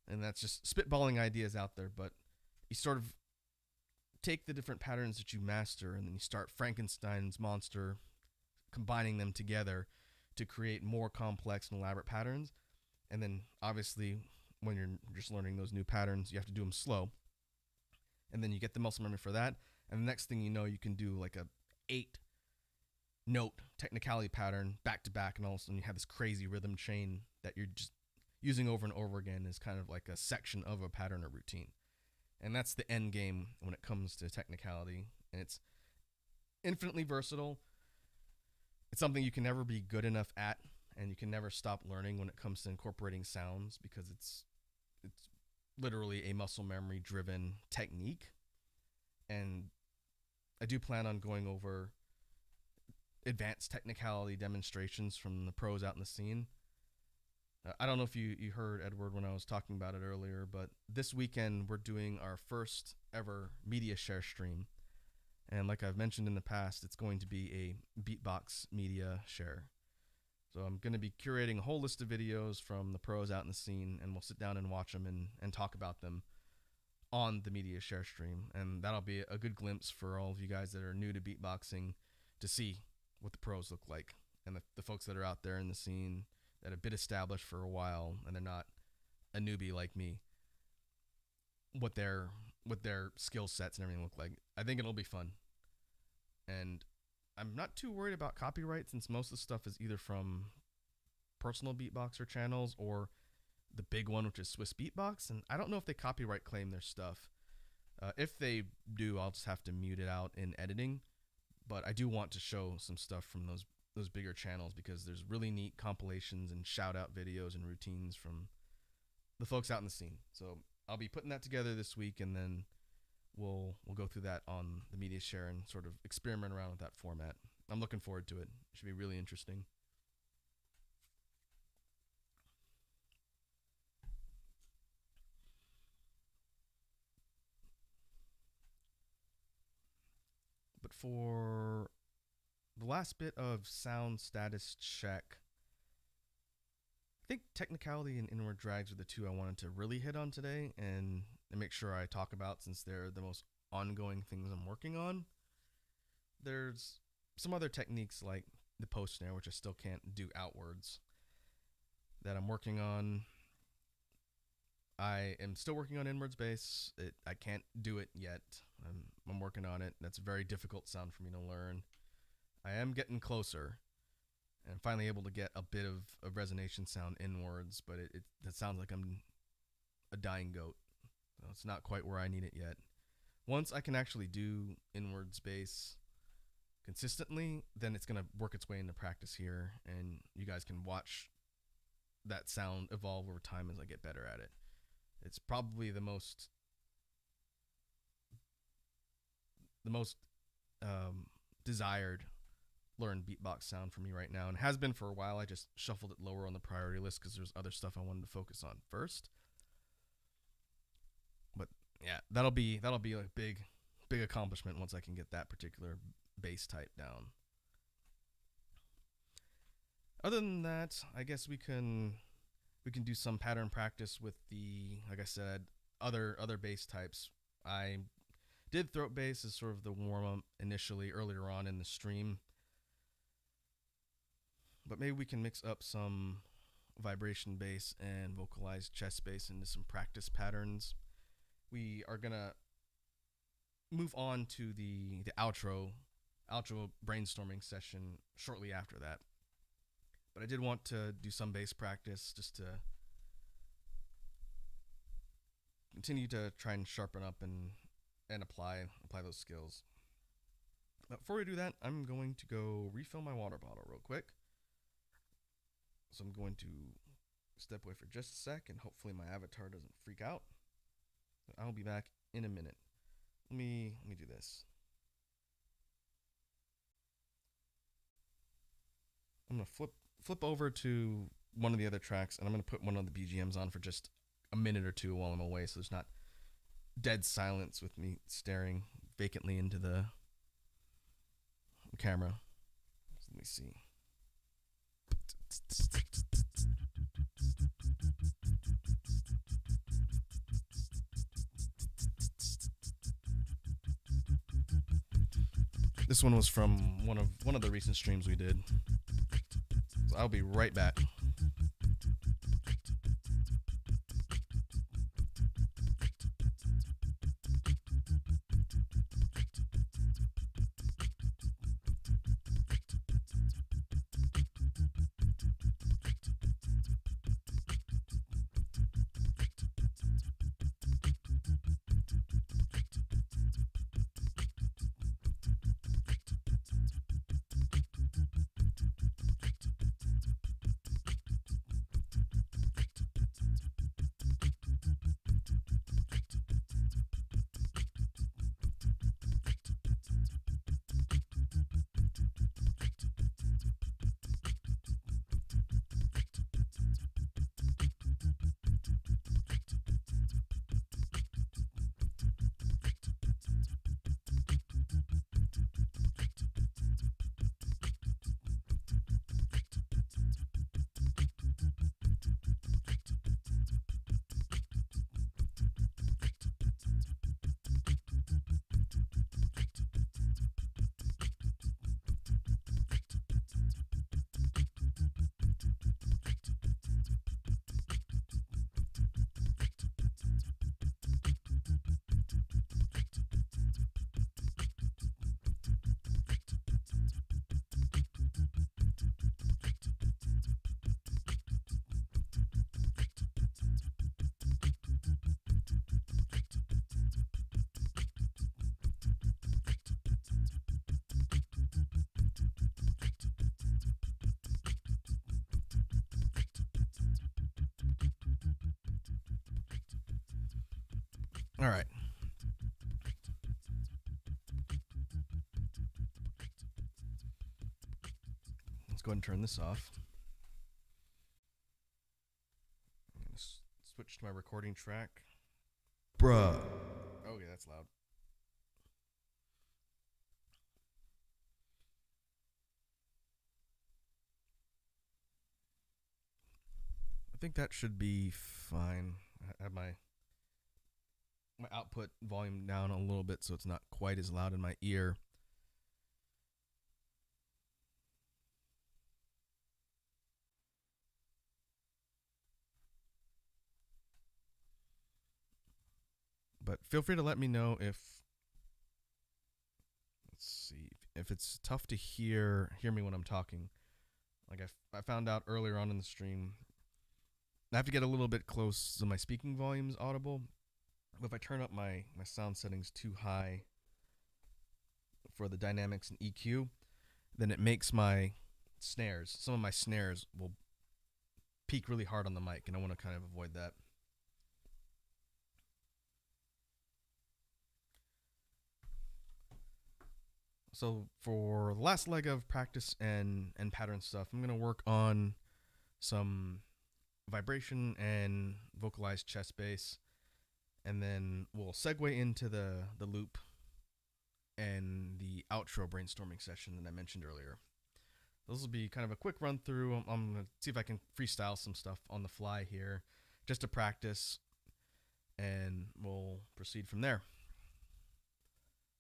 Speaker 1: And that's just spitballing ideas out there, but you sort of take the different patterns that you master and then you start Frankenstein's monster, combining them together to create more complex and elaborate patterns. And then obviously when you're just learning those new patterns, you have to do them slow. And then you get the muscle memory for that. And the next thing you know, you can do like a 8-note technicality pattern back to back, and all of a sudden you have this crazy rhythm chain that you're just using over and over again as kind of like a section of a pattern or routine. And that's the end game when it comes to technicality. And it's infinitely versatile. It's something you can never be good enough at, and you can never stop learning when it comes to incorporating sounds, because it's literally a muscle memory driven technique. And I do plan on going over advanced technicality demonstrations from the pros out in the scene. I don't know if you heard Edward when I was talking about it earlier, but this weekend we're doing our first ever media share stream. And like I've mentioned in the past, it's going to be a Beatbox media share. So I'm going to be curating a whole list of videos from the pros out in the scene, and we'll sit down and watch them and talk about them on the media share stream. And that'll be a good glimpse for all of you guys that are new to beatboxing to see what the pros look like, and the folks that are out there in the scene that have been established for a while and they're not a newbie like me, what their skill sets and everything look like. I think it'll be fun. And I'm not too worried about copyright, since most of the stuff is either from personal beatboxer channels or the big one, which is Swiss Beatbox, and I don't know if they copyright claim their stuff. If they do, I'll just have to mute it out in editing. But I do want to show some stuff from those bigger channels, because there's really neat compilations and shout out videos and routines from the folks out in the scene. So I'll be putting that together this week, and then we'll go through that on the media share and sort of experiment around with that format. I'm looking forward to it. It should be really interesting. But for the last bit of sound status check, I think technicality and inward drags are the two I wanted to really hit on today and make sure I talk about, since they're the most ongoing things I'm working on. There's some other techniques like the post snare, which I still can't do outwards, that I'm working on. I am still working on inwards bass. I can't do it yet. I'm working on it. That's a very difficult sound for me to learn. I am getting closer, and I'm finally able to get a bit of a resonation sound inwards, but it sounds like I'm a dying goat. So it's not quite where I need it yet. Once I can actually do inwards bass consistently, then it's going to work its way into practice here, and you guys can watch that sound evolve over time as I get better at it. It's probably the most desired learned beatbox sound for me right now, and has been for a while. I just shuffled it lower on the priority list because there's other stuff I wanted to focus on first. But yeah, that'll be a big accomplishment once I can get that particular bass type down. Other than that, I guess we can do some pattern practice with the, like I said, other bass types. I did throat bass as sort of the warm up initially earlier on in the stream, but maybe we can mix up some vibration bass and vocalized chest bass into some practice patterns. We are gonna move on to the outro brainstorming session shortly after that. But I did want to do some bass practice just to continue to try and sharpen up and apply those skills. But before we do that, I'm going to go refill my water bottle real quick. So I'm going to step away for just a sec, and hopefully my avatar doesn't freak out. I'll be back in a minute. Let me do this. I'm gonna flip over to one of the other tracks, and I'm gonna put one of the BGMs on for just a minute or two while I'm away, so there's not dead silence with me staring vacantly into the camera. So let me see. This one was from one of the recent streams we did. So I'll be right back. All right. Let's go ahead and turn this off. I'm going to switch to my recording track. Bruh. Okay, that's loud. I think that should be fine. I have my output volume down a little bit so it's not quite as loud in my ear. feel free to let me know if, let's see, if it's tough to hear me when I'm talking. Like I found out earlier on in the stream, I have to get a little bit close so my speaking volume's audible. But if I turn up my sound settings too high for the dynamics and EQ, then it makes my snares, some of my snares will peak really hard on the mic, and I want to kind of avoid that. So for the last leg of practice and pattern stuff, I'm going to work on some vibration and vocalized chest bass, and then we'll segue into the loop and the outro brainstorming session that I mentioned earlier. This will be kind of a quick run through. I'm going to see if I can freestyle some stuff on the fly here just to practice, and we'll proceed from there.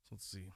Speaker 1: So let's see.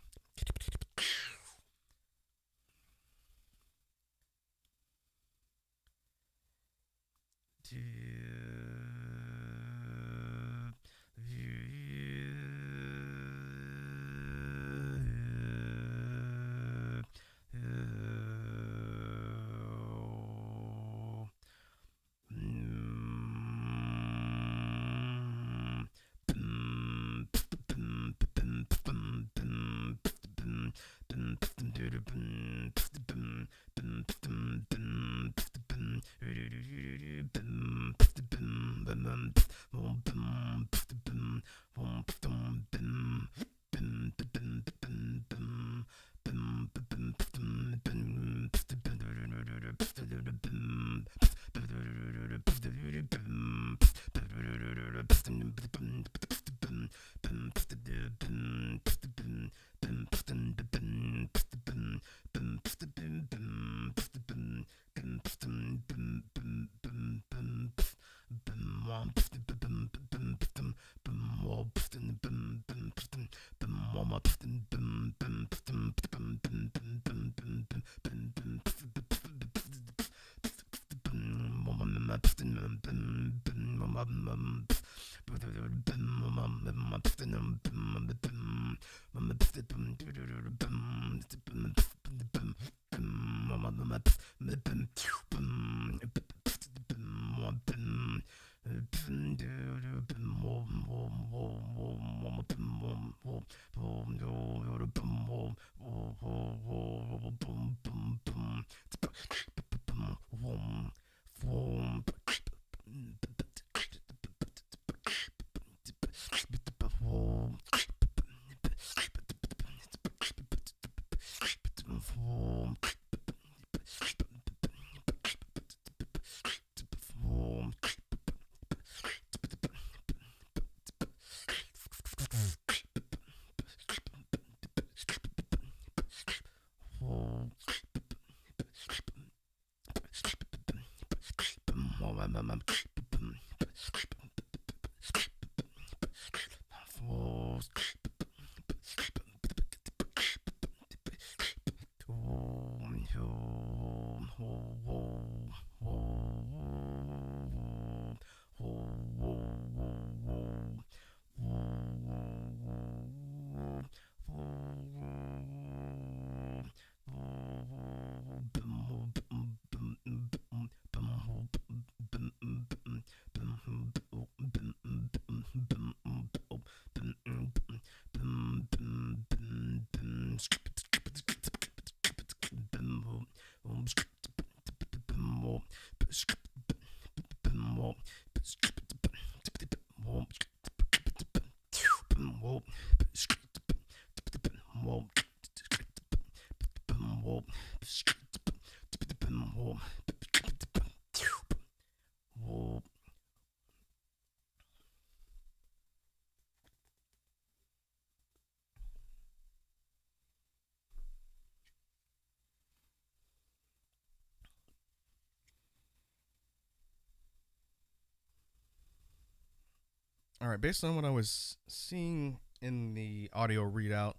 Speaker 1: All right, based on what I was seeing in the audio readout,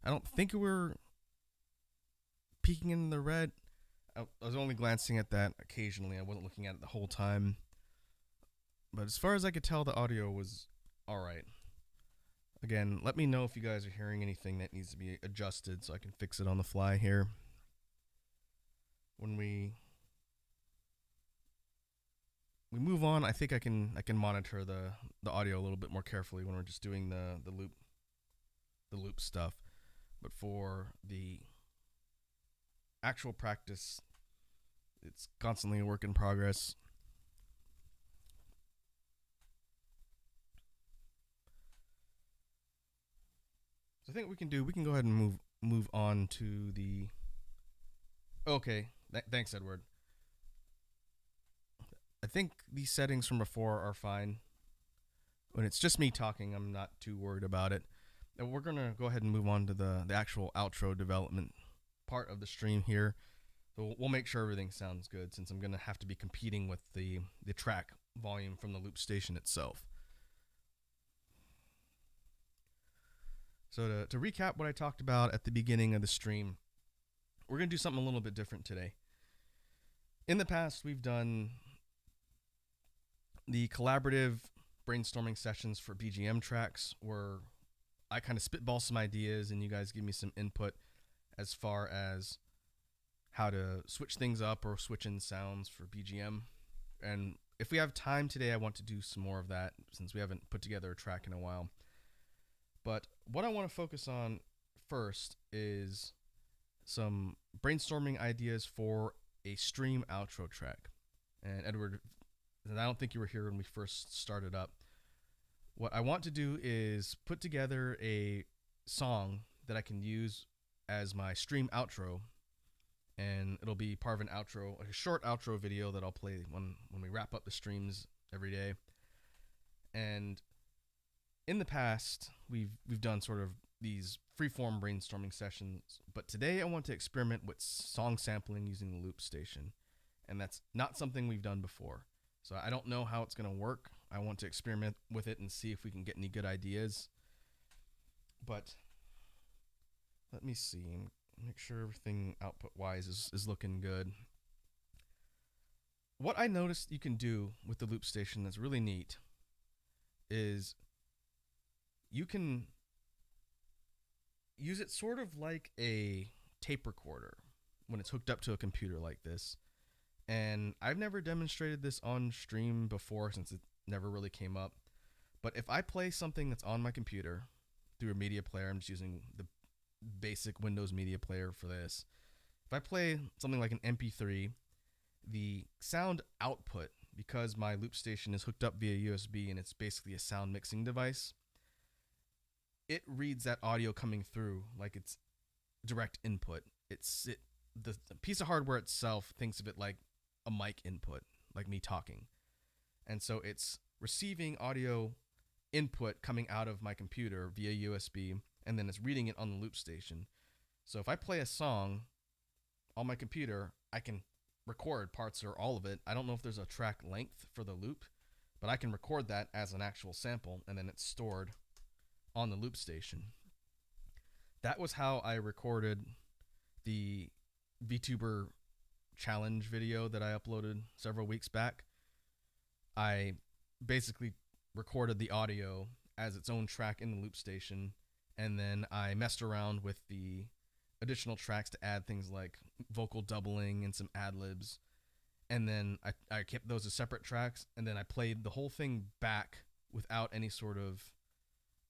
Speaker 1: I don't think we're peeking in the red. I was only glancing at that occasionally. I wasn't looking at it the whole time. But as far as I could tell, the audio was all right. Again, let me know if you guys are hearing anything that needs to be adjusted so I can fix it on the fly here. When we move on, I think I can monitor the audio a little bit more carefully when we're just doing the loop stuff. But for the actual practice, it's constantly a work in progress. So I think we can go ahead and move on to the. Okay, thanks, Edward. I think these settings from before are fine. When it's just me talking, I'm not too worried about it. And we're gonna go ahead and move on to the actual outro development part of the stream here. So we'll make sure everything sounds good, since I'm gonna have to be competing with the track volume from the loop station itself. So to recap what I talked about at the beginning of the stream, we're going to do something a little bit different today. In the past, we've done the collaborative brainstorming sessions for BGM tracks, where I kind of spitball some ideas and you guys give me some input as far as how to switch things up or switch in sounds for BGM. And if we have time today, I want to do some more of that, since we haven't put together a track in a while. But what I want to focus on first is some brainstorming ideas for a stream outro track. And Edward, I don't think you were here when we first started up. What I want to do is put together a song that I can use as my stream outro, and it'll be part of an outro, like a short outro video that I'll play when we wrap up the streams every day. And in the past, we've done sort of these freeform brainstorming sessions, but today I want to experiment with song sampling using the loop station, and that's not something we've done before. So I don't know how it's going to work. I want to experiment with it and see if we can get any good ideas. But let me see, make sure everything output-wise is looking good. What I noticed you can do with the loop station that's really neat is you can use it sort of like a tape recorder when it's hooked up to a computer like this. And I've never demonstrated this on stream before, since it never really came up. But if I play something that's on my computer through a media player, I'm just using the basic Windows media player for this. If I play something like an MP3, the sound output, because my loop station is hooked up via USB and it's basically a sound mixing device, it reads that audio coming through like it's direct input. The piece of hardware itself thinks of it like a mic input, like me talking. And so it's receiving audio input coming out of my computer via USB, and then it's reading it on the loop station. So if I play a song on my computer, I can record parts or all of it. I don't know if there's a track length for the loop, but I can record that as an actual sample, and then it's stored on the loop station. That was how I recorded the VTuber challenge video that I uploaded several weeks back. I basically recorded the audio as its own track in the loop station, and then I messed around with the additional tracks to add things like vocal doubling and some ad-libs, and then I kept those as separate tracks, and then I played the whole thing back without any sort of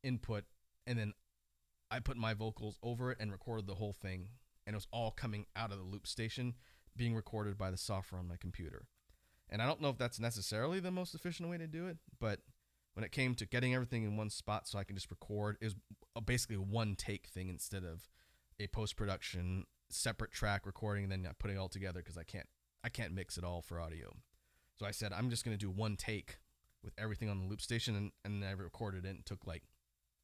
Speaker 1: input, and then I put my vocals over it and recorded the whole thing, and it was all coming out of the loop station, being recorded by the software on my computer. And I don't know if that's necessarily the most efficient way to do it, but when it came to getting everything in one spot so I can just record, it was basically a one take thing instead of a post-production separate track recording and then putting it all together, because I can't mix it all for audio. So I said I'm just going to do one take with everything on the loop station, and I recorded it and took like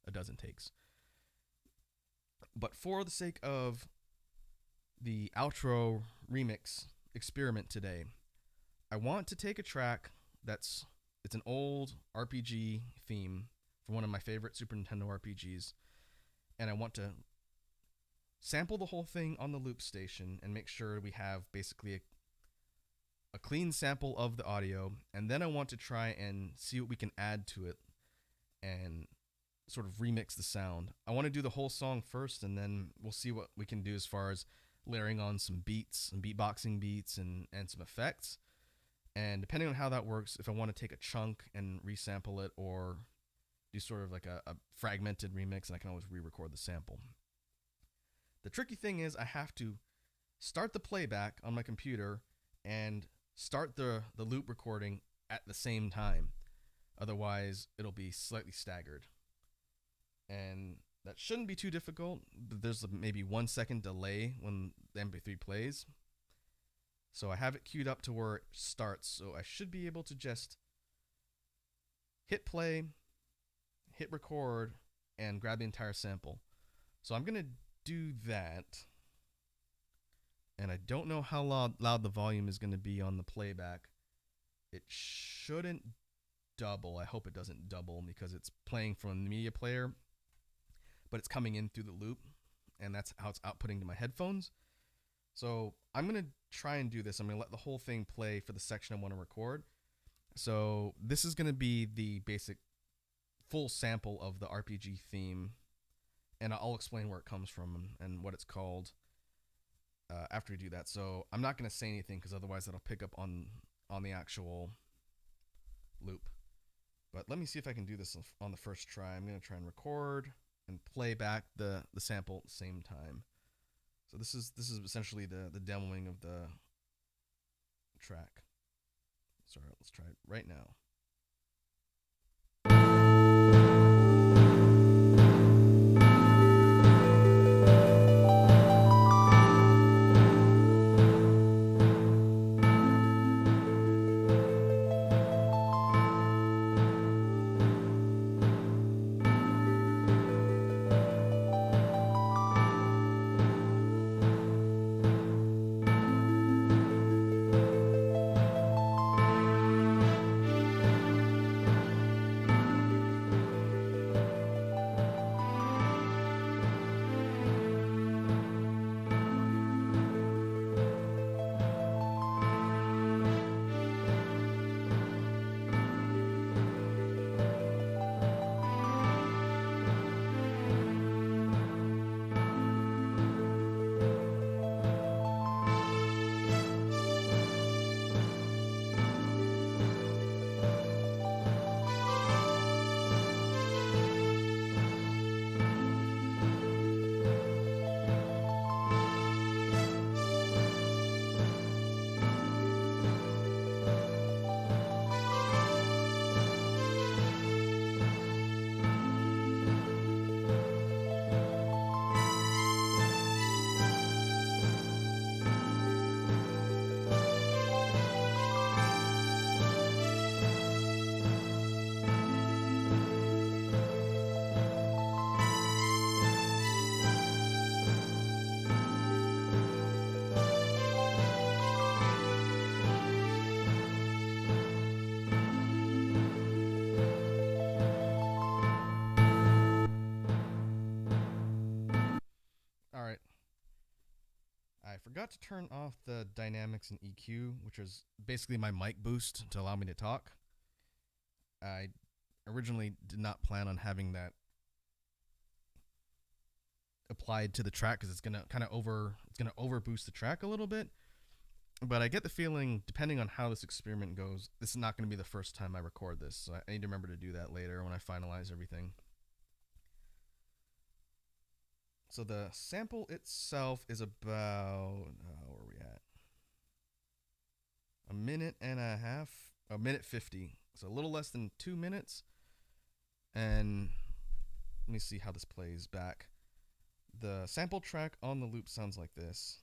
Speaker 1: a dozen takes. But for the sake of the outro remix experiment today, I want to take a track it's an old RPG theme from one of my favorite Super Nintendo RPGs, and I want to sample the whole thing on the loop station and make sure we have basically a clean sample of the audio, and then I want to try and see what we can add to it and sort of remix the sound. I want to do the whole song first, and then we'll see what we can do as far as layering on some beats, some beatboxing beats, and some effects. And depending on how that works, if I want to take a chunk and resample it, or do sort of like a fragmented remix, and I can always re-record the sample. The tricky thing is I have to start the playback on my computer and start the loop recording at the same time. Otherwise, it'll be slightly staggered. And that shouldn't be too difficult. There's maybe 1 second delay when the MP3 plays. So I have it queued up to where it starts. So I should be able to just hit play, hit record, and grab the entire sample. So I'm going to do that. And I don't know how loud the volume is going to be on the playback. It shouldn't double. I hope it doesn't double because it's playing from the media player, but it's coming in through the loop, and that's how it's outputting to my headphones. So I'm going to try and do this. I'm going to let the whole thing play for the section I want to record. So this is going to be the basic full sample of the RPG theme, and I'll explain where it comes from and what it's called after we do that. So I'm not going to say anything because otherwise that'll pick up on the actual loop. But let me see if I can do this on the first try. I'm going to try and record and play back the sample at the same time. So this is essentially the demoing of the track. So let's try it right now. I forgot to turn off the dynamics and EQ, which is basically my mic boost to allow me to talk. I originally did not plan on having that applied to the track because it's gonna over boost the track a little bit. But I get the feeling, depending on how this experiment goes, this is not going to be the first time I record this. So I need to remember to do that later when I finalize everything. So the sample itself is about, where are we at? A minute and a half, a minute 50. So a little less than 2 minutes. And let me see how this plays back. The sample track on the loop sounds like this.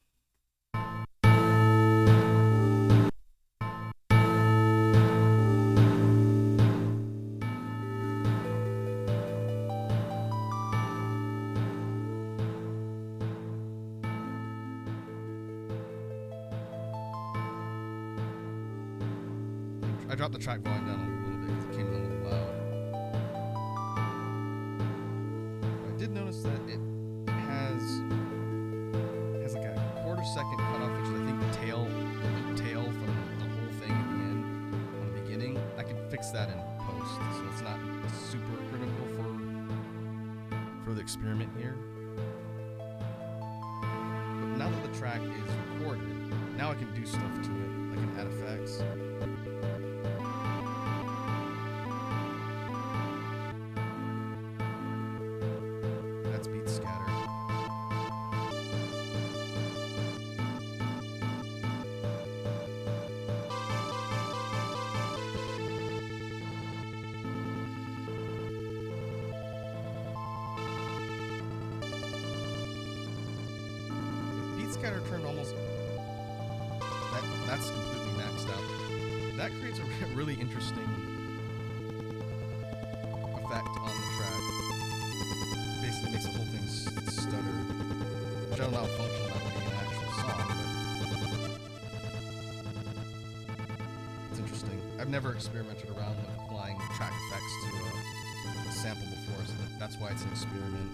Speaker 1: I dropped the track volume down a little bit because it came in a little loud. I did notice that it has like a quarter-second cutoff, which is I think the tail from the whole thing at the end, on the beginning. I could fix that in post, so it's not super critical for the experiment here. But now that the track is recorded, now I can do stuff to it. I can add effects. That's beat scatter. Scatter turned almost that's completely maxed out. That creates a really interesting effect on the track. Basically makes the whole thing stutter, which I don't know how functional that would be in an actual song, but it's interesting. I've never experimented around with applying track effects to a sample before, so that's why it's an experiment.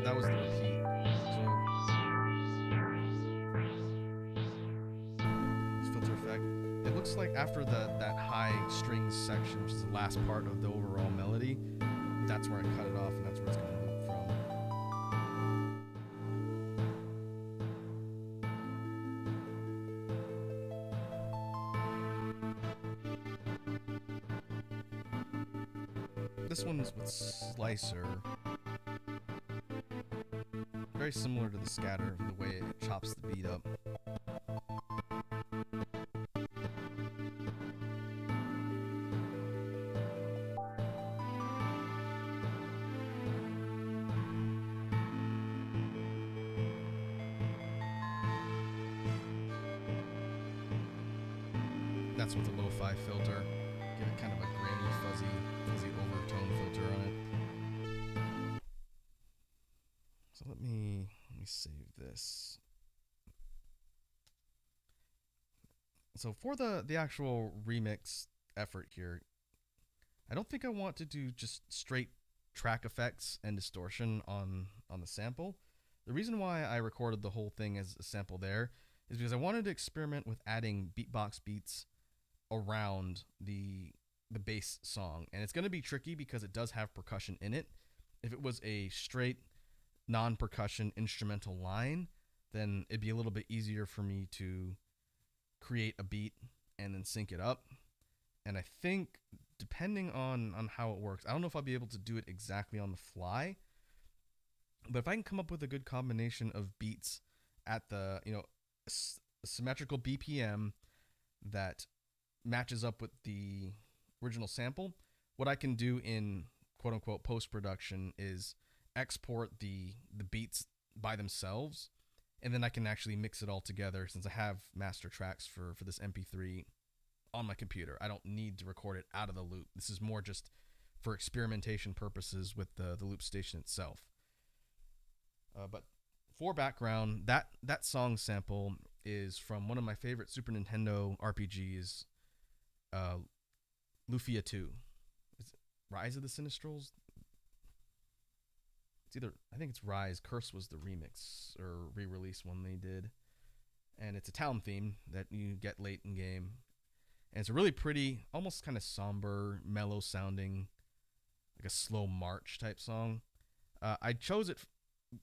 Speaker 1: That was the repeat. So filter effect. It looks like after that high strings section, which is the last part of the overall melody, that's where I cut it off, and that's where it's going to loop from. This one's with Slicer. Very similar to the scatter, the way it chops the beat up. That's with a lo-fi filter. Give it kind of a grainy, fuzzy overtone filter on it. So let me save this. So for the actual remix effort here, I don't think I want to do just straight track effects and distortion on the sample. The reason why I recorded the whole thing as a sample there is because I wanted to experiment with adding beatbox beats around the bass song. And it's going to be tricky because it does have percussion in it. If it was a straight non-percussion instrumental line, then it'd be a little bit easier for me to create a beat and then sync it up. And I think depending on how it works, I don't know if I'll be able to do it exactly on the fly, but if I can come up with a good combination of beats at the, symmetrical BPM that matches up with the original sample, what I can do in quote unquote post-production is export the beats by themselves, and then I can actually mix it all together since I have master tracks for this MP3 on my computer. I don't need to record it out of the loop. This is more just for experimentation purposes with the loop station itself. But for background, that song sample is from one of my favorite Super Nintendo RPGs, Lufia 2. Is it Rise of the Sinistrals? It's either, I think it's Rise. Curse was the remix or re-release one they did. And it's a town theme that you get late in game. And it's a really pretty, almost kind of somber, mellow sounding, like a slow march type song. I chose it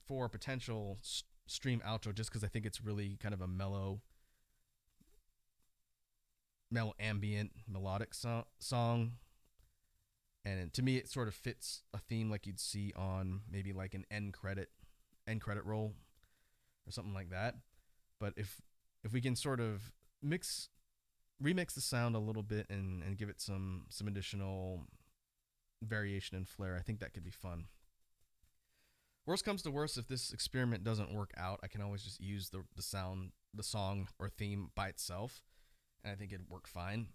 Speaker 1: for a potential stream outro just because I think it's really kind of a mellow ambient, melodic song. And to me, it sort of fits a theme like you'd see on maybe like an end credit roll or something like that. But if we can sort of remix the sound a little bit and give it some additional variation and flair, I think that could be fun. Worst comes to worst, if this experiment doesn't work out, I can always just use the song or theme by itself, and I think it'd work fine.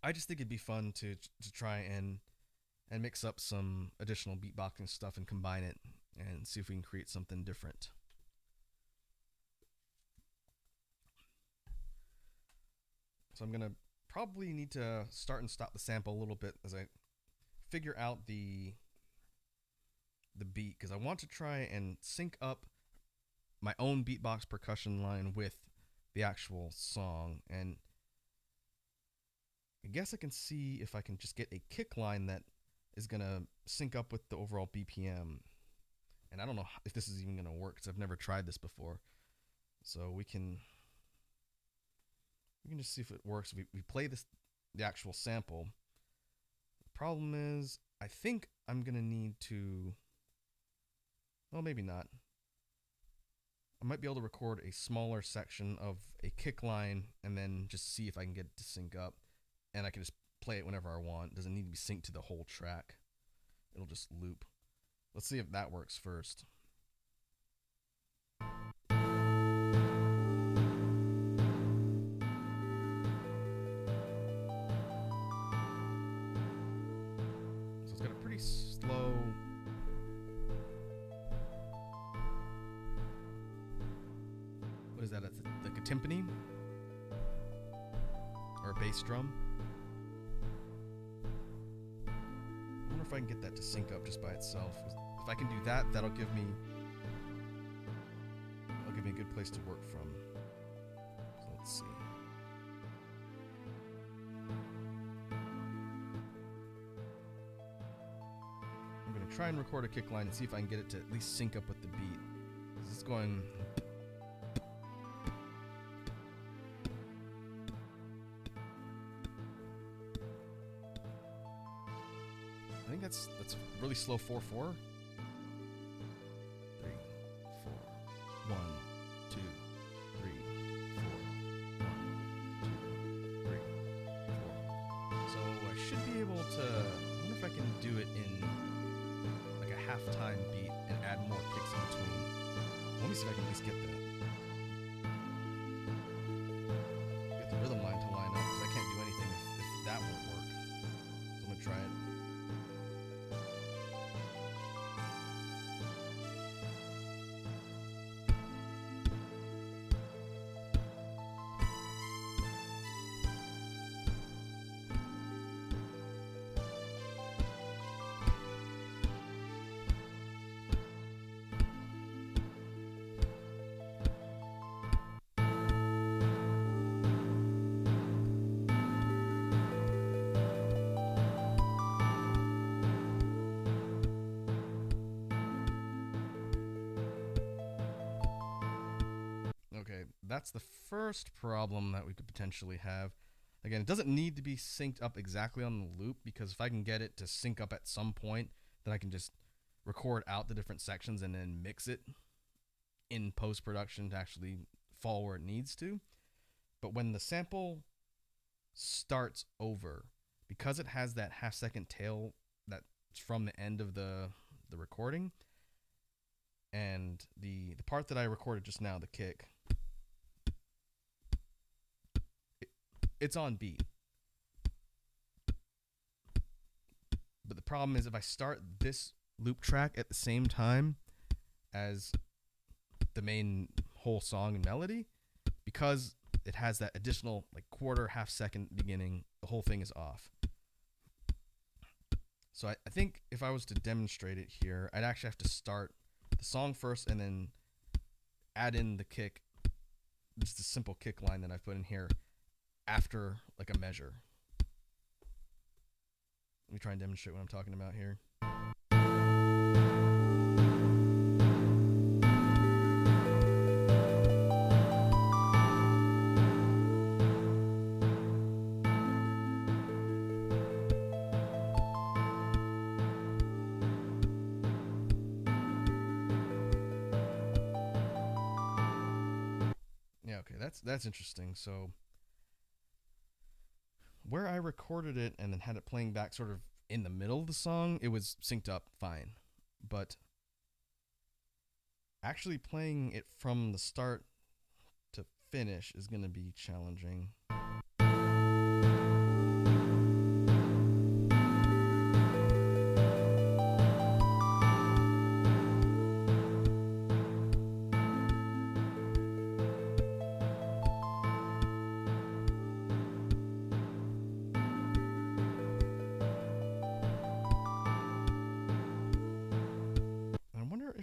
Speaker 1: I just think it'd be fun to try and mix up some additional beatboxing stuff and combine it and see if we can create something different. So I'm gonna probably need to start and stop the sample a little bit as I figure out the the beat because I want to try and sync up my own beatbox percussion line with the actual song. And I guess I can see if I can just get a kick line that is going to sync up with the overall BPM. And I don't know if this is even going to work because I've never tried this before. So we can just see if it works. We play the actual sample. The problem is I think I'm going to need to, well, maybe not. I might be able to record a smaller section of a kick line and then just see if I can get it to sync up. And I can just play it whenever I want. It doesn't need to be synced to the whole track. It'll just loop. Let's see if that works first. So it's got a pretty slow... What is that? It's like a timpani? Or a bass drum? I wonder if I can get that to sync up just by itself. If I can do that, that'll give me a good place to work from. So let's see. I'm gonna try and record a kick line and see if I can get it to at least sync up with the beat. It's going. I think that's really slow 4/4. 3, 4, 1, 2, 3, 4, 1, 2, 3, 4. So I should be able to. I wonder if I can do it in like a halftime beat and add more kicks in between. Let me see if I can at least get that. Get the rhythm line to line up because I can't do anything if that won't work. So I'm gonna try it. Okay, that's the first problem that we could potentially have. Again, it doesn't need to be synced up exactly on the loop because if I can get it to sync up at some point, then I can just record out the different sections and then mix it in post-production to actually fall where it needs to. But when the sample starts over, because it has that half-second tail that's from the end of the recording, and the part that I recorded just now, the kick, it's on beat. But the problem is if I start this loop track at the same time as the main whole song and melody, because it has that additional like quarter, half second beginning, the whole thing is off. So I think if I was to demonstrate it here, I'd actually have to start the song first and then add in the kick, just a simple kick line that I've put in here after like a measure. Let me try and demonstrate what I'm talking about here. Yeah, okay, that's interesting. So where I recorded it and then had it playing back sort of in the middle of the song, it was synced up fine. But actually playing it from the start to finish is going to be challenging.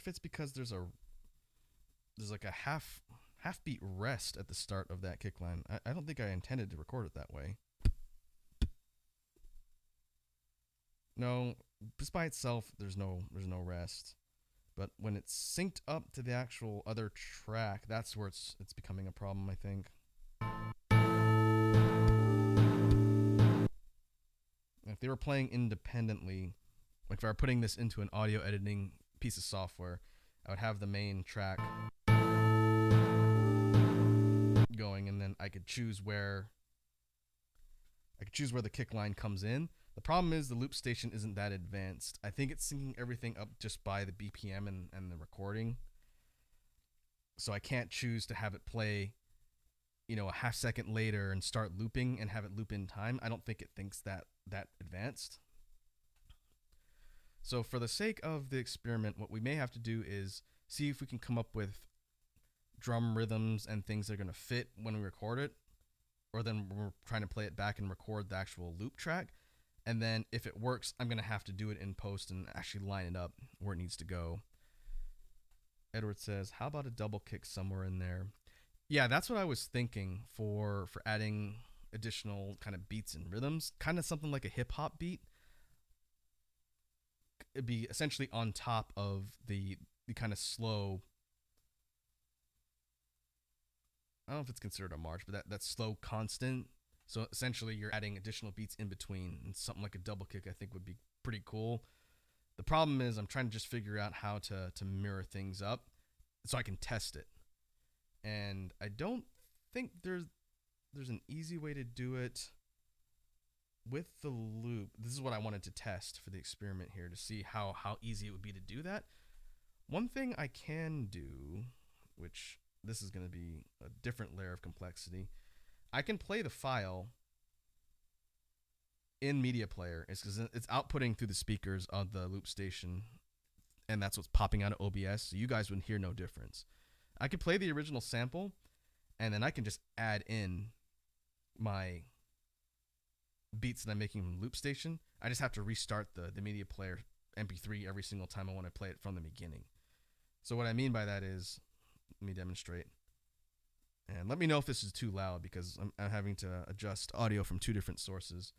Speaker 1: if it's because there's like a half beat rest at the start of that kick line. I don't think I intended to record it that way. No, just by itself, there's no rest. But when it's synced up to the actual other track, that's where it's becoming a problem, I think. If they were playing independently, like if I were putting this into an audio editing piece of software, I would have the main track going, and then I could choose where the kick line comes in. The problem is the loop station isn't that advanced. I think it's syncing everything up just by the BPM and the recording. So I can't choose to have it play, a half second later and start looping and have it loop in time. I don't think it thinks that advanced. So for the sake of the experiment, what we may have to do is see if we can come up with drum rhythms and things that are going to fit when we record it, or then we're trying to play it back and record the actual loop track. And then if it works, I'm going to have to do it in post and actually line it up where it needs to go. Edward says, how about a double kick somewhere in there? Yeah, that's what I was thinking for adding additional kind of beats and rhythms. Kind of something like a hip hop beat. It'd be essentially on top of the kind of slow, I don't know if it's considered a march, but that slow constant. So essentially you're adding additional beats in between, and something like a double kick I think would be pretty cool. The problem is I'm trying to just figure out how to mirror things up so I can test it. And I don't think there's an easy way to do it with the loop. This is what I wanted to test for the experiment here, to see how easy it would be to do that. One thing I can do, which this is going to be a different layer of complexity, I can play the file in Media Player. It's because it's outputting through the speakers of the loop station, and that's what's popping out of OBS, so you guys would hear no difference. I could play the original sample, and then I can just add in my beats that I'm making from loop station. I just have to restart the Media Player MP3 every single time I want to play it from the beginning. So what I mean by that is, let me demonstrate. And let me know if this is too loud, because I'm having to adjust audio from two different sources.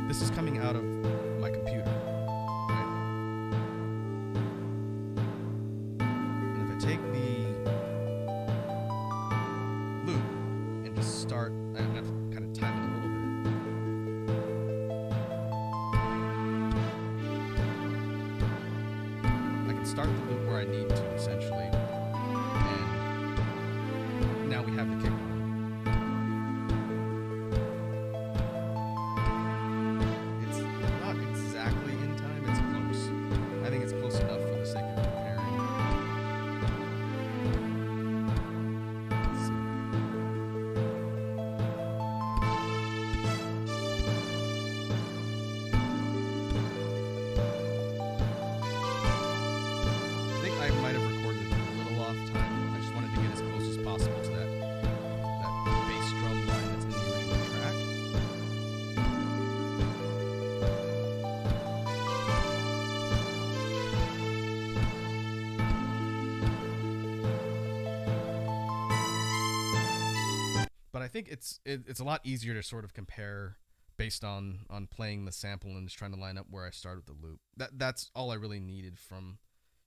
Speaker 1: This is coming out of my computer, right? And if I take the loop and just start, I'm going to have to kind of time it a little bit. I can start the loop where I need to, essentially. And now we have the kick line. I think it's a lot easier to sort of compare based on playing the sample and just trying to line up where I started the loop. That's all I really needed from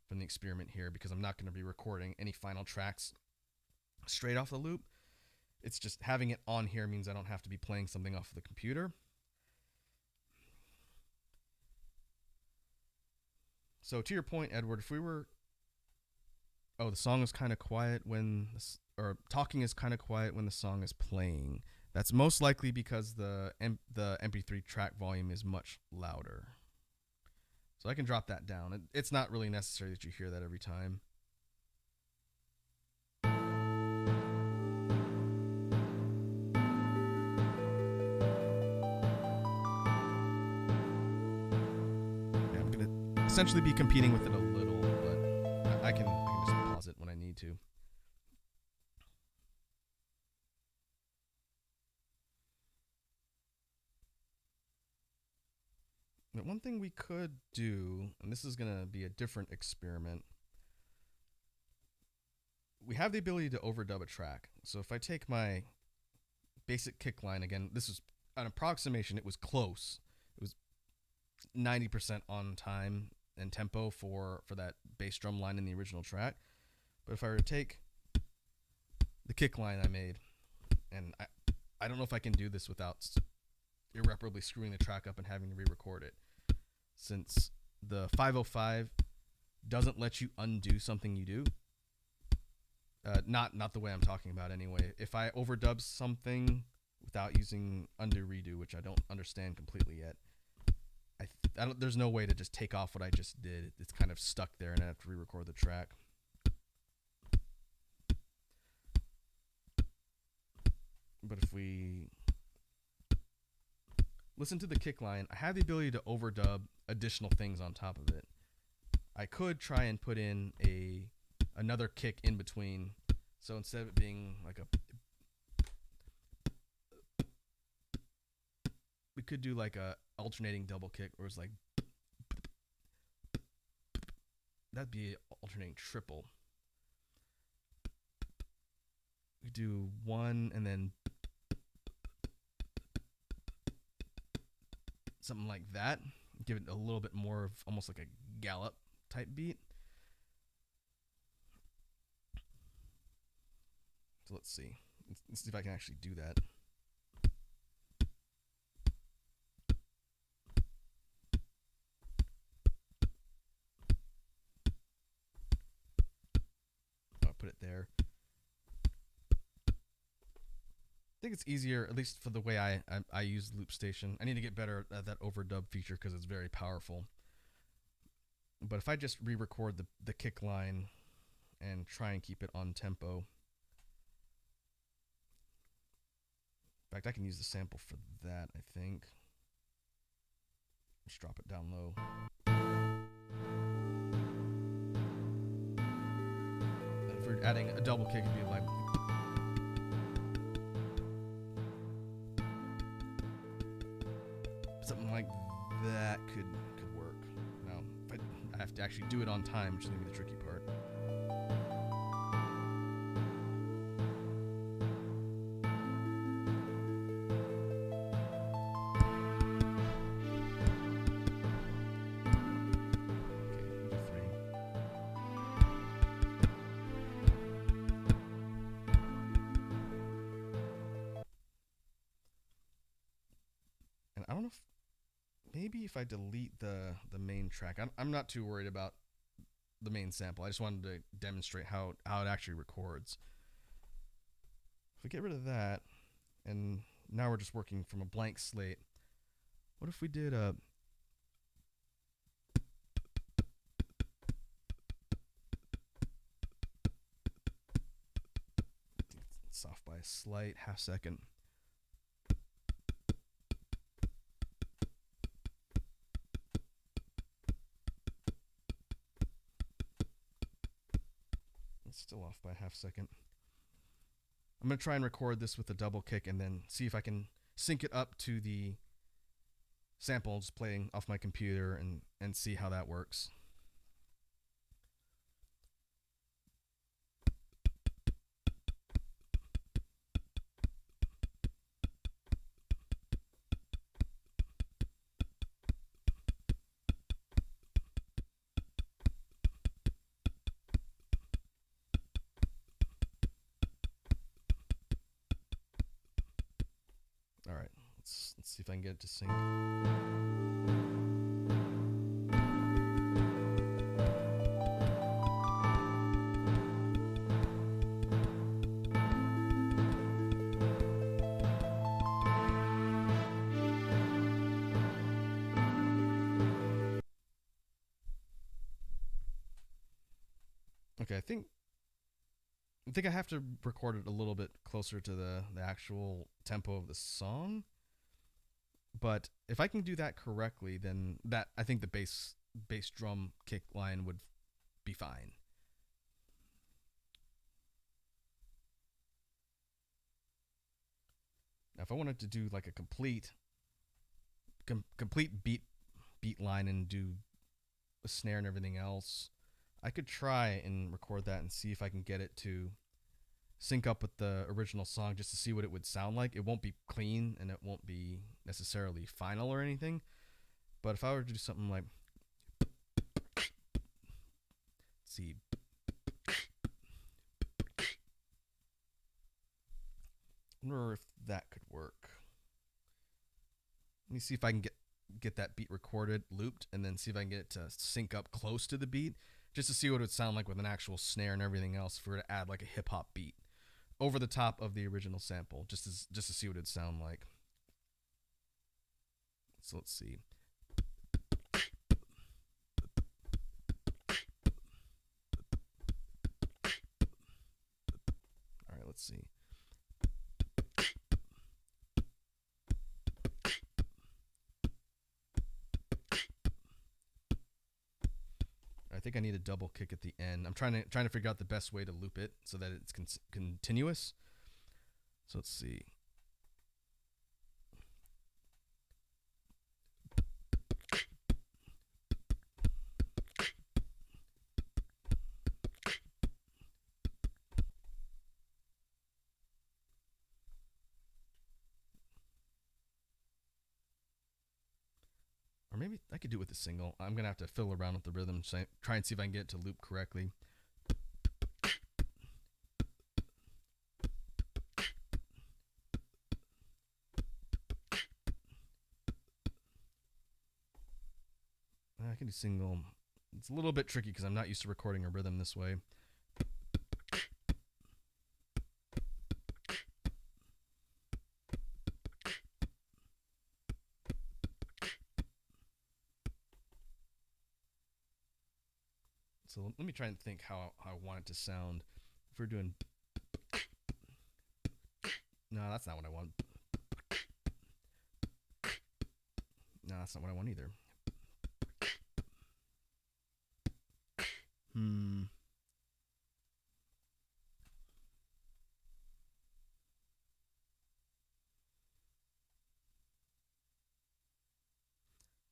Speaker 1: the experiment here, because I'm not going to be recording any final tracks straight off the loop. It's just having it on here means I don't have to be playing something off of the computer. So to your point, Edward, if we were... Oh, the song is kind of quiet when... or talking is kind of quiet when the song is playing. That's most likely because the MP3 track volume is much louder. So I can drop that down. It's not really necessary that you hear that every time. Yeah, I'm going to essentially be competing with it a little, but I can just pause it when I need to. right, one thing we could do, and this is going to be a different experiment. We have the ability to overdub a track. So if I take my basic kick line, again, this is an approximation. It was close. It was 90% on time and tempo for that bass drum line in the original track. But if I were to take the kick line I made, and I don't know if I can do this without irreparably screwing the track up and having to re-record it, since the 505 doesn't let you undo something you do. Not the way I'm talking about anyway. If I overdub something without using undo redo, which I don't understand completely yet, there's no way to just take off what I just did. It's kind of stuck there, and I have to re-record the track. But if we listen to the kick line, I have the ability to overdub additional things on top of it. I could try and put in another kick in between. So instead of it being like we could do like a alternating double kick, where it's like, that'd be alternating triple. We do one and then something like that. Give it a little bit more of almost like a gallop type beat. So let's see. Let's see if I can actually do that. I'll put it there. I think it's easier, at least for the way I use Loop Station. I need to get better at that overdub feature because it's very powerful. But if I just re-record the kick line and try and keep it on tempo. In fact, I can use the sample for that, I think. Just drop it down low. And if we're adding a double kick, it'd be like... something like that could work. Now, I have to actually do it on time, which is going to be the tricky part. I don't know if maybe if I delete the main track, I'm not too worried about the main sample. I just wanted to demonstrate how it actually records. If we get rid of that, and now we're just working from a blank slate, what if we did a it's off by a slight half second. Still off by a half second. I'm going to try and record this with a double kick and then see if I can sync it up to the sample just playing off my computer and see how that works. All right, let's see if I can get it to sync. Okay, I think I have to record it a little bit closer to the actual tempo of the song. But if I can do that correctly, then I think the bass drum kick line would be fine. Now, if I wanted to do like a complete beat line and do a snare and everything else. I could try and record that and see if I can get it to sync up with the original song just to see what it would sound like. It won't be clean and it won't be necessarily final or anything. But if I were to do something like, let's see, I wonder if that could work. Let me see if I can get that beat recorded, looped, and then see if I can get it to sync up close to the beat, just to see what it would sound like with an actual snare and everything else for it to add like a hip hop beat over the top of the original sample, just to see what it'd sound like. So let's see. All right, let's see. I think I need a double kick at the end. I'm trying to figure out the best way to loop it so that it's continuous. So let's see. Or maybe I could do it with a single. I'm going to have to fiddle around with the rhythm, try and see if I can get it to loop correctly. I can do single. It's a little bit tricky because I'm not used to recording a rhythm this way. So let me try and think how I want it to sound. If we're doing... No, that's not what I want. No, that's not what I want either.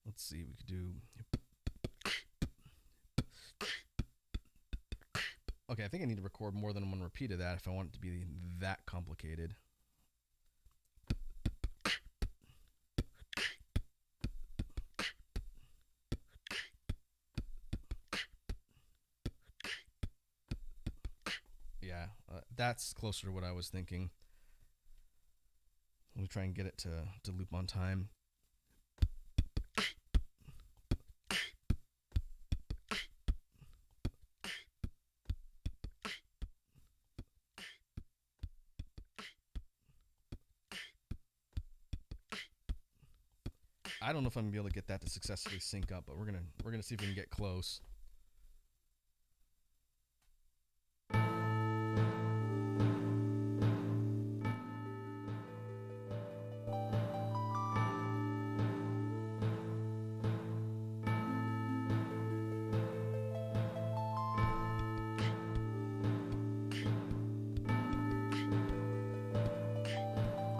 Speaker 1: Let's see, we could do... Okay, I think I need to record more than one repeat of that if I want it to be that complicated. Yeah, that's closer to what I was thinking. Let me try and get it to loop on time. I don't know if I'm gonna be able to get that to successfully sync up, but we're gonna see if we can get close.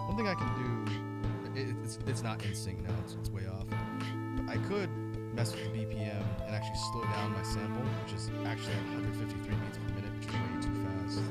Speaker 1: One thing I can do, it's not in sync now, it's way off. But I could mess with the BPM and actually slow down my sample, which is actually at 153 beats per minute, which is way too fast.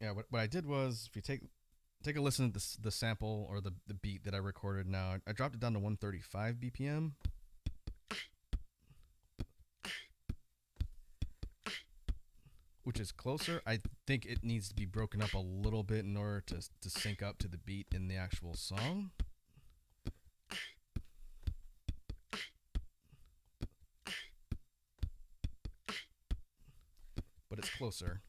Speaker 1: Yeah, what I did was, if you take a listen to the sample or the beat that I recorded now, I dropped it down to 135 BPM. which is closer. I think it needs to be broken up a little bit in order to sync up to the beat in the actual song. But it's closer.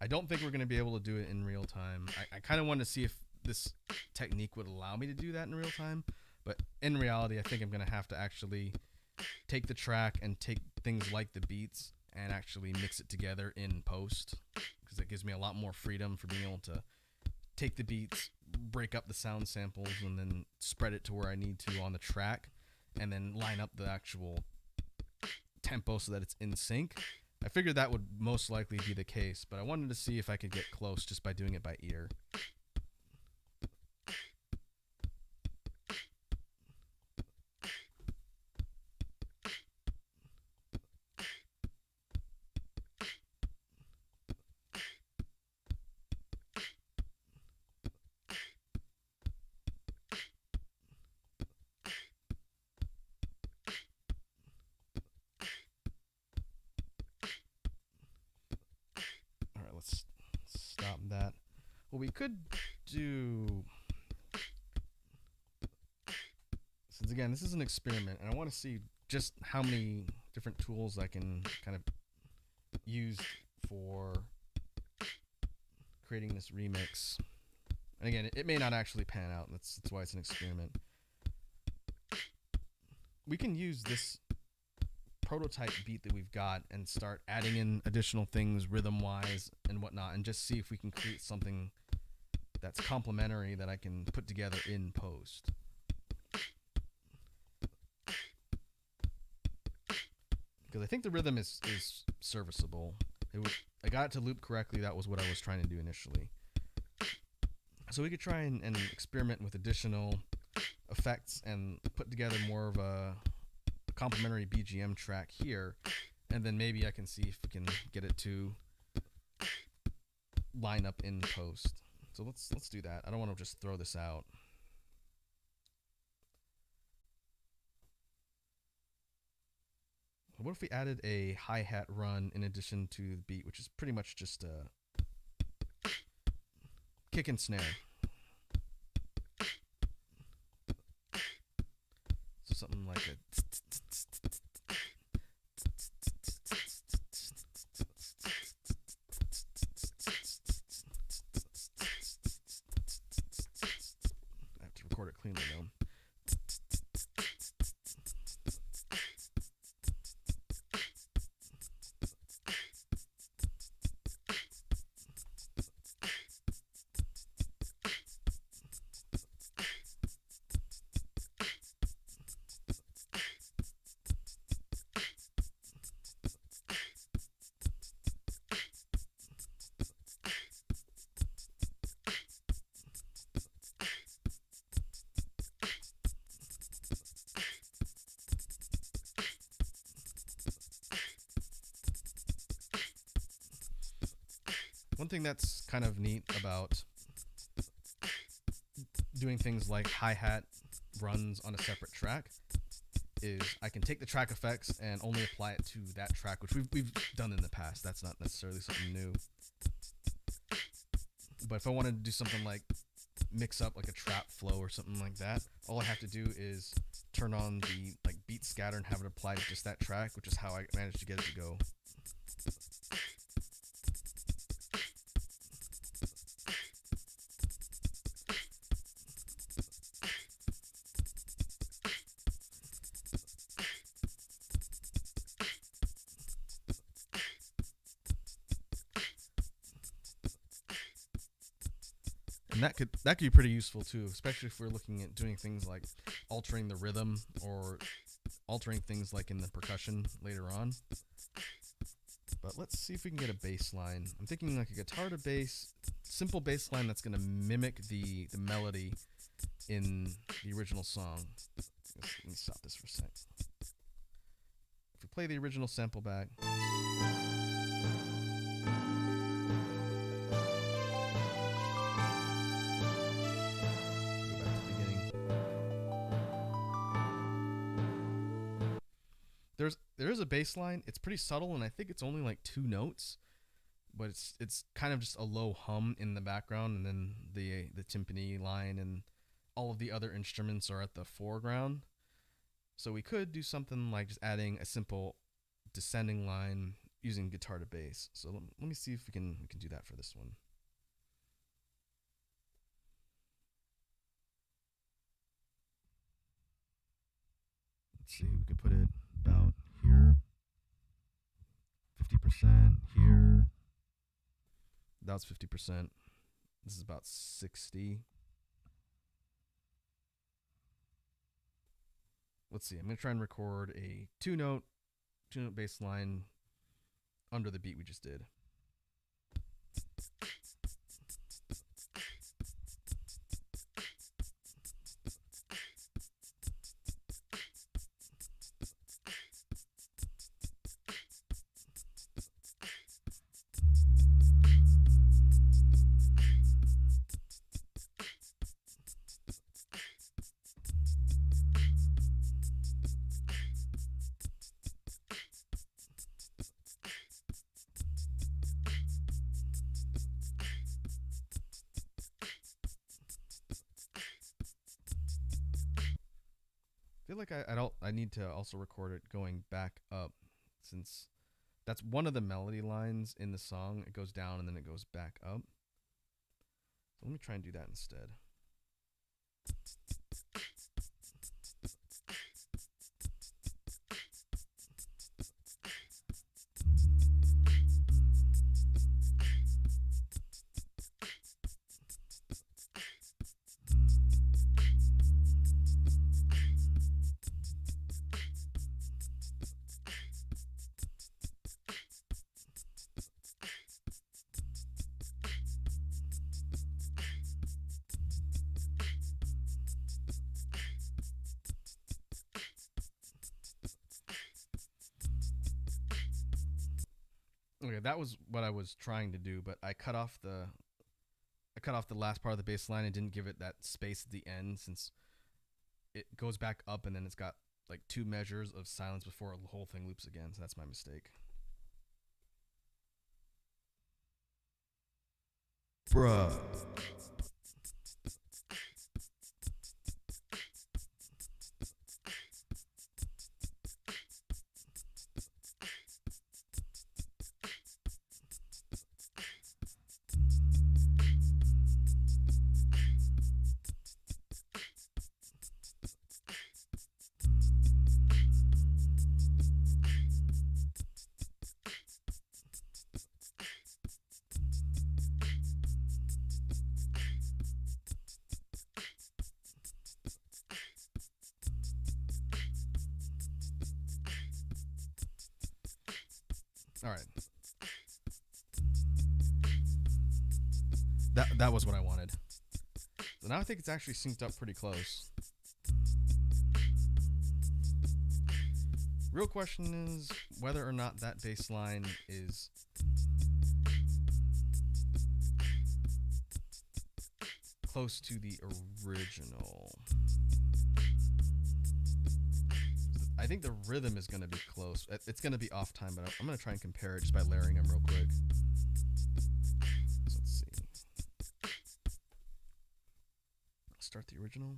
Speaker 1: I don't think we're going to be able to do it in real time. I kind of wanted to see if this technique would allow me to do that in real time. But in reality, I think I'm going to have to actually take the track and take things like the beats and actually mix it together in post, because it gives me a lot more freedom for being able to take the beats, break up the sound samples, and then spread it to where I need to on the track, and then line up the actual tempo so that it's in sync. I figured that would most likely be the case, but I wanted to see if I could get close just by doing it by ear. Let's stop that. What we could do, since again this is an experiment and I want to see just how many different tools I can kind of use for creating this remix. And again, it may not actually pan out. That's why it's an experiment. We can use this prototype beat that we've got and start adding in additional things rhythm-wise and whatnot, and just see if we can create something that's complementary that I can put together in post. Because I think the rhythm is serviceable. I got it to loop correctly. That was what I was trying to do initially. So we could try and experiment with additional effects and put together more of a complementary BGM track here, and then maybe I can see if we can get it to line up in post. So let's do that. I don't want to just throw this out. What if we added a hi-hat run in addition to the beat, which is pretty much just a kick and snare. So something like a I have to record it cleanly though. One thing that's kind of neat about doing things like hi-hat runs on a separate track is I can take the track effects and only apply it to that track, which we've done in the past. That's not necessarily something new. But if I wanted to do something like mix up like a trap flow or something like that, all I have to do is turn on the like beat scatter and have it apply to just that track, which is how I managed to get it to go. And that could be pretty useful too, especially if we're looking at doing things like altering the rhythm or altering things like in the percussion later on. But let's see if we can get a bass line. I'm thinking like a guitar to bass, simple bass line that's going to mimic the melody in the original song. Let me stop this for a sec. If we play the original sample back. There is a bass line. It's pretty subtle, and I think it's only like 2 notes. but it's kind of just a low hum in the background, and then the timpani line and all of the other instruments are at the foreground. So we could do something like just adding a simple descending line using guitar to bass. So let me see if we can do that for this one. Let's see, we can put it about here, 50% here. That was 50%. This is about 60. Let's see, I'm gonna try and record a two note bass line under the beat we just did. I feel like I need to also record it going back up, since that's one of the melody lines in the song. It goes down and then it goes back up. So let me try and do that instead. Okay, that was what I was trying to do, but I cut off the last part of the bass line and didn't give it that space at the end, since it goes back up and then it's got like 2 measures of silence before the whole thing loops again. So that's my mistake. Bruh. All right. That was what I wanted. So now I think it's actually synced up pretty close. Real question is whether or not that bass line is close to the original. I think the rhythm is going to be close. It's going to be off time, but I'm going to try and compare it just by layering them real quick. So let's see. Start the original.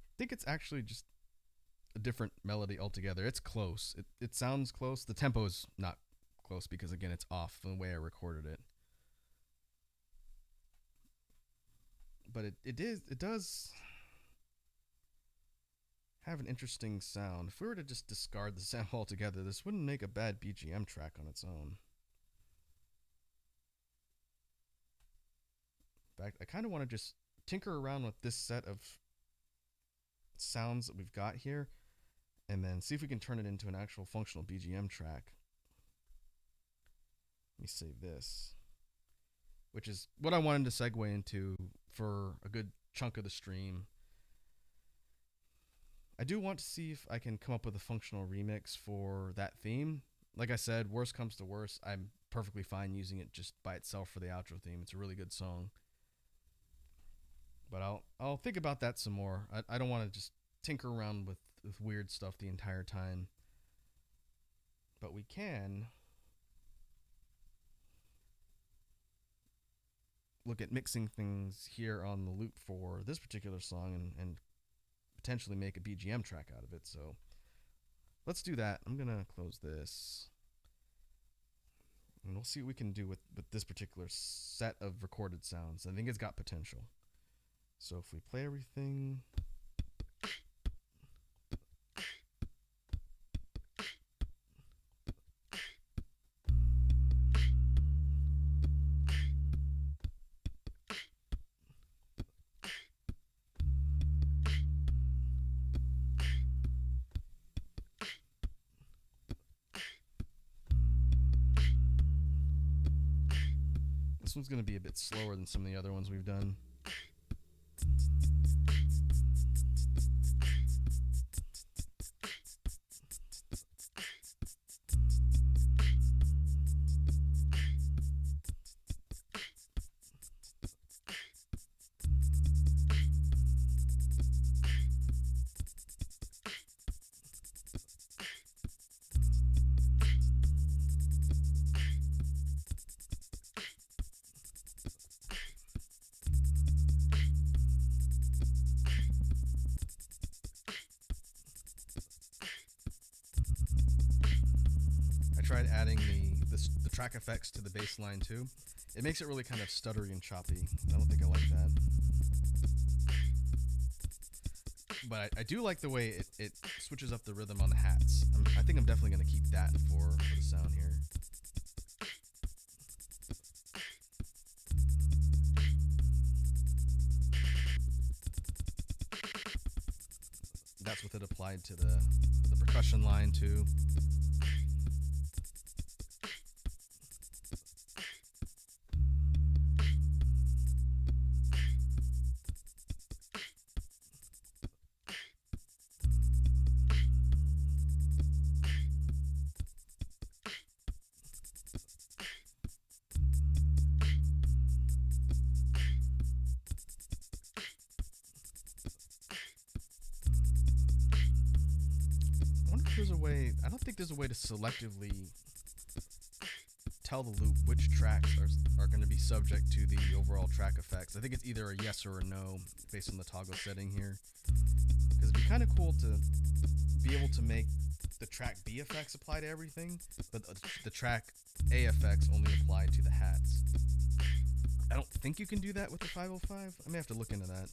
Speaker 1: I think it's actually just a different melody altogether. It's close. It sounds close. The tempo is not close because, again, it's off the way I recorded it. But it does have an interesting sound. If we were to just discard the sample altogether, this wouldn't make a bad BGM track on its own. In fact, I kind of want to just tinker around with this set of sounds that we've got here and then see if we can turn it into an actual functional BGM track. Let me save this, which is what I wanted to segue into for a good chunk of the stream. I do want to see if I can come up with a functional remix for that theme. Like I said, worst comes to worst, I'm perfectly fine using it just by itself for the outro theme. It's a really good song. But I'll think about that some more. I don't want to just tinker around with weird stuff the entire time. But we can look at mixing things here on the loop for this particular song and potentially make a BGM track out of it. So let's do that. I'm going to close this. And we'll see what we can do with this particular set of recorded sounds. I think it's got potential. So if we play everything... This one's going to be a bit slower than some of the other ones we've done. Tried adding the track effects to the bass line too. It makes it really kind of stuttery and choppy. I don't think I like that. But I do like the way it switches up the rhythm on the hats. I think I'm definitely going to keep that for the sound here. That's with it applied to the percussion line too. I don't think there's a way to selectively tell the loop which tracks are going to be subject to the overall track effects. I think it's either a yes or a no based on the toggle setting here. Because it'd be kind of cool to be able to make the track B effects apply to everything, but the track A effects only apply to the hats. I don't think you can do that with the 505. I may have to look into that.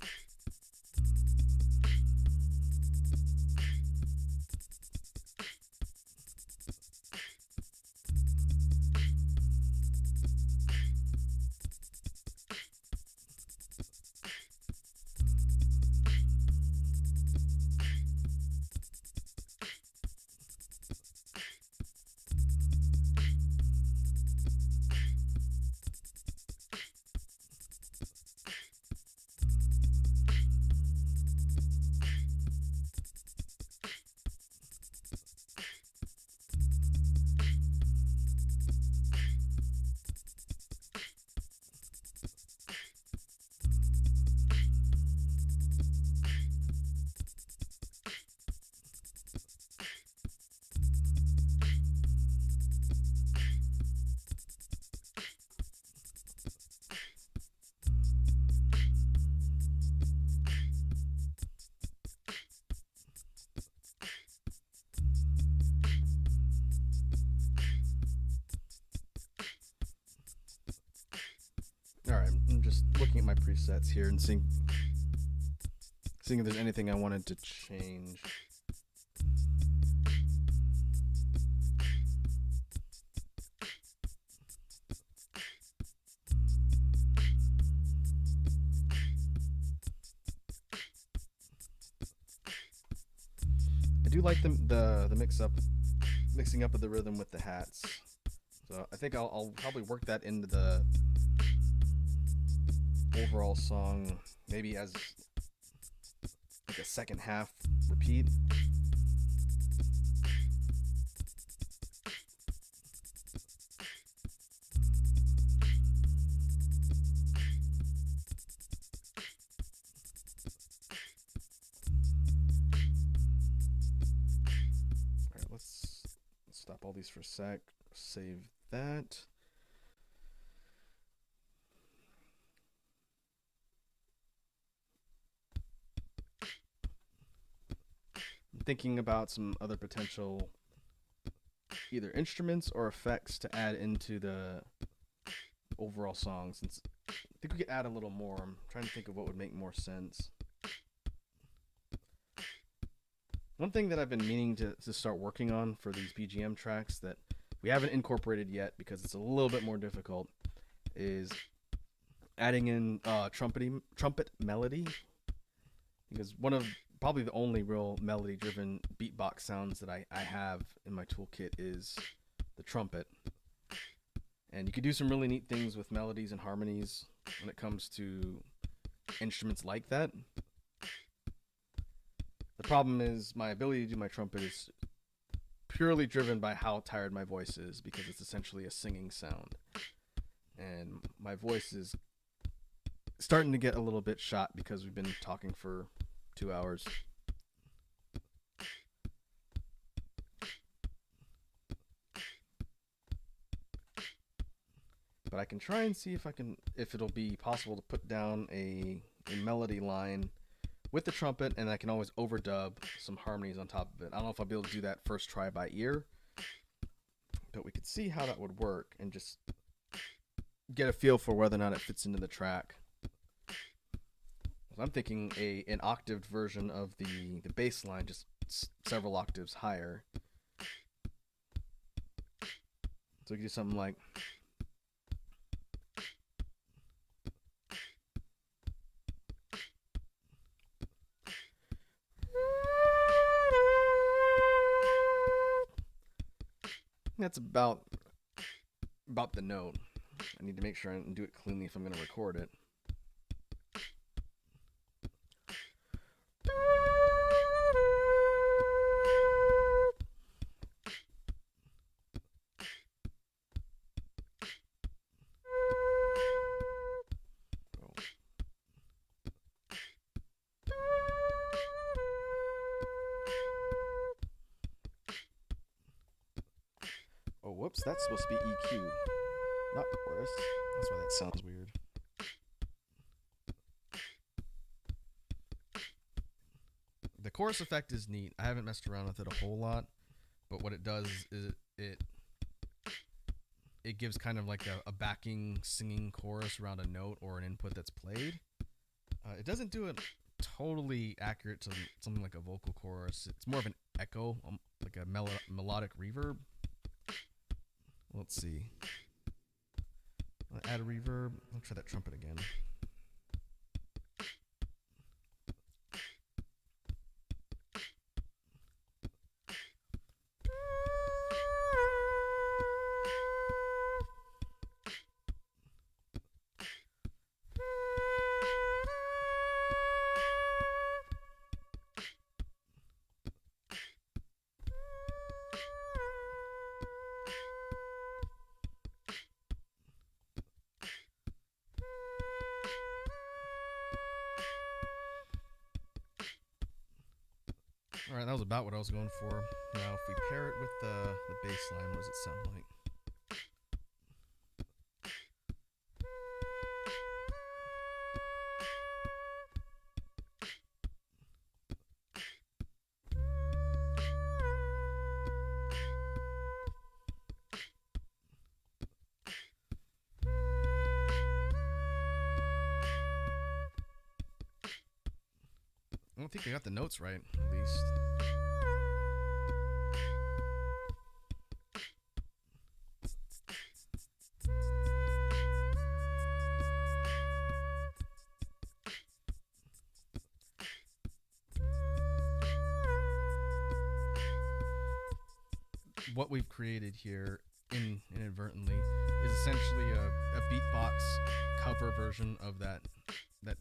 Speaker 1: Looking at my presets here and seeing if there's anything I wanted to change. I do like the mixing up of the rhythm with the hats. So I think I'll probably work that into the overall song, maybe as like a second half repeat. All right, let's stop all these for a sec. Save that. I'm thinking about some other potential either instruments or effects to add into the overall song. Since I think we could add a little more. I'm trying to think of what would make more sense. One thing that I've been meaning to start working on for these BGM tracks that we haven't incorporated yet because it's a little bit more difficult is adding in trumpet melody, because one of probably the only real melody driven beatbox sounds that I have in my toolkit is the trumpet. And you can do some really neat things with melodies and harmonies when it comes to instruments like that. The problem is my ability to do my trumpet is purely driven by how tired my voice is, because it's essentially a singing sound. And my voice is starting to get a little bit shot because we've been talking for 2 hours. But I can try and see if it'll be possible to put down a melody line with the trumpet, and I can always overdub some harmonies on top of it. I don't know if I'll be able to do that first try by ear, but we could see how that would work and just get a feel for whether or not it fits into the track. I'm thinking an octaved version of the bass line, just several octaves higher. So we could do something like... That's about the note. I need to make sure I do it cleanly if I'm going to record it. Oh, whoops, that's supposed to be EQ, not chorus. That's why that sounds weird. The chorus effect is neat. I haven't messed around with it a whole lot, but what it does is it gives kind of like a backing singing chorus around a note or an input that's played. It doesn't do it totally accurate to something like a vocal chorus. It's more of an echo, like a melodic reverb. Let's see. I'll add a reverb. I'll try that trumpet again. Alright, that was about what I was going for. Now, if we pair it with the bass line, what does it sound like? I don't think I got the notes right, at least. What we've created here inadvertently is essentially a beatbox cover version of that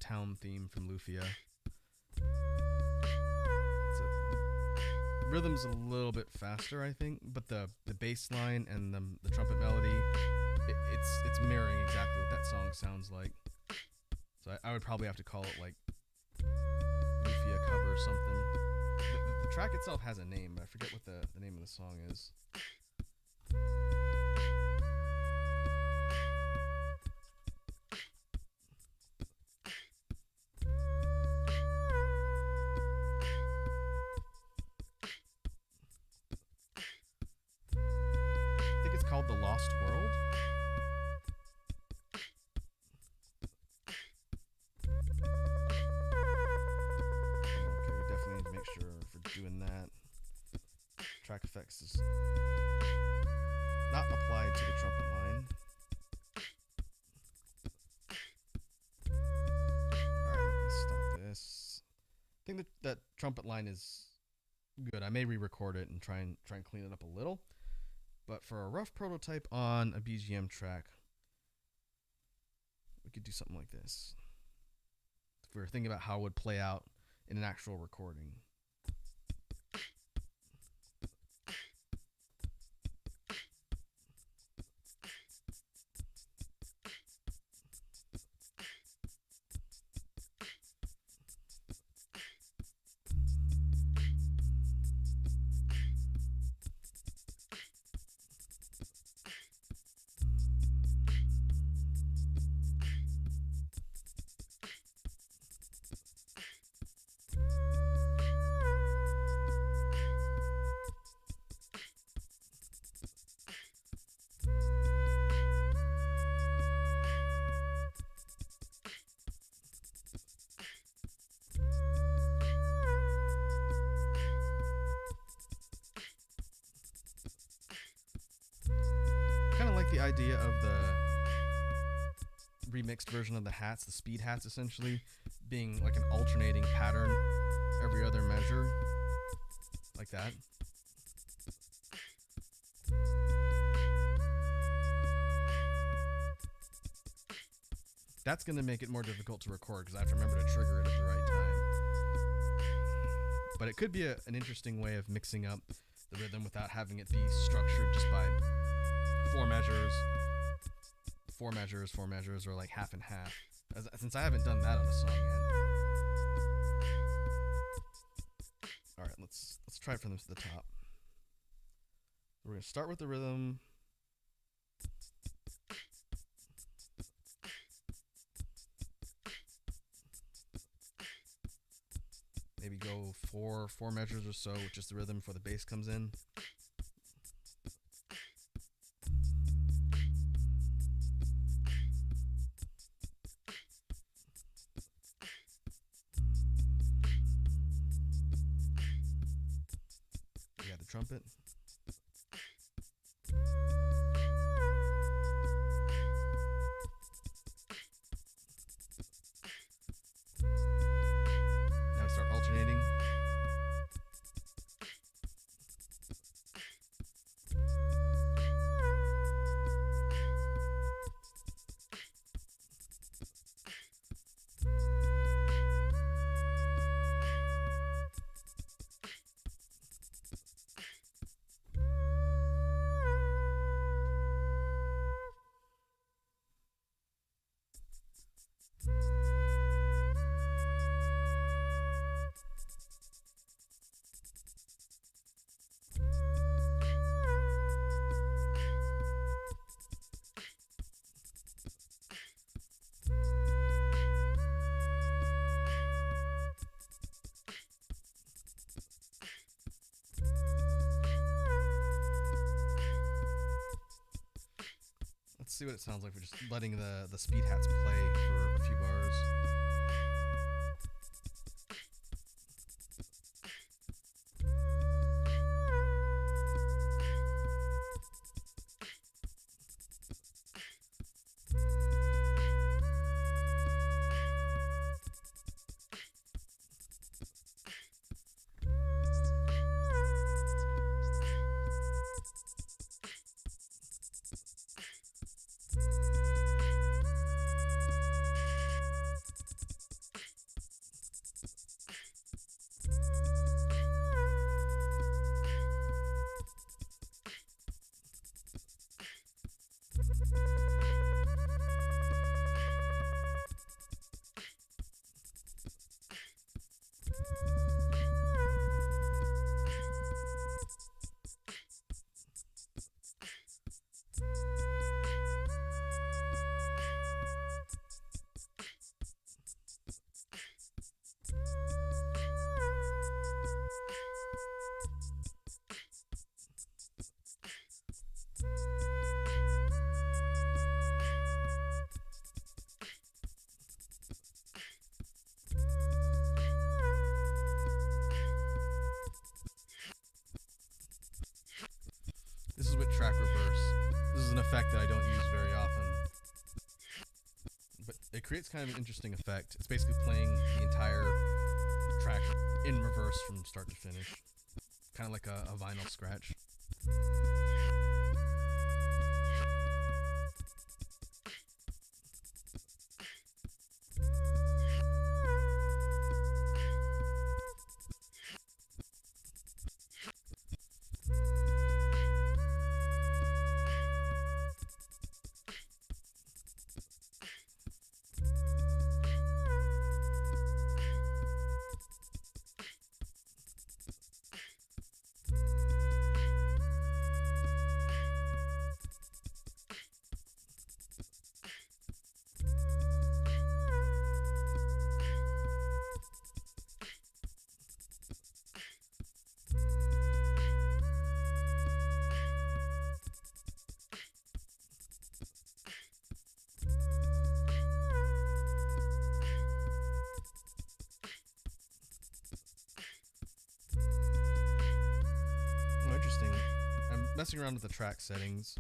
Speaker 1: town theme from Lufia. rhythm's a little bit faster, I think, but the bass line and the trumpet melody, it's mirroring exactly what that song sounds like. So I would probably have to call it like Lufia cover or something. The track itself has a name, but I forget what the name of the song is. I think it's called The Lost World. Okay, we definitely need to make sure for doing that, track effects is not applied to the trumpet line. Alright, let me stop this. I think that trumpet line is good. I may re-record it and try and clean it up a little. But for a rough prototype on a BGM track, we could do something like this. If we were thinking about how it would play out in an actual recording. The idea of the remixed version of the hats, the speed hats essentially, being like an alternating pattern every other measure, like that. That's going to make it more difficult to record because I have to remember to trigger it at the right time. But it could be an interesting way of mixing up the rhythm without having it be structured just by four measures, or like half and half. Since I haven't done that on a song yet. All right, let's try it from the top. We're gonna start with the rhythm. Maybe go four measures or so, with just the rhythm before the bass comes in. Trumpet. Now we start alternating. See what it sounds like for just letting the speed hats play for a few bars. an effect that I don't use very often, but it creates kind of an interesting effect. It's basically playing the entire track in reverse from start to finish, kind of like a vinyl scratch. Interesting. I'm messing around with the track settings,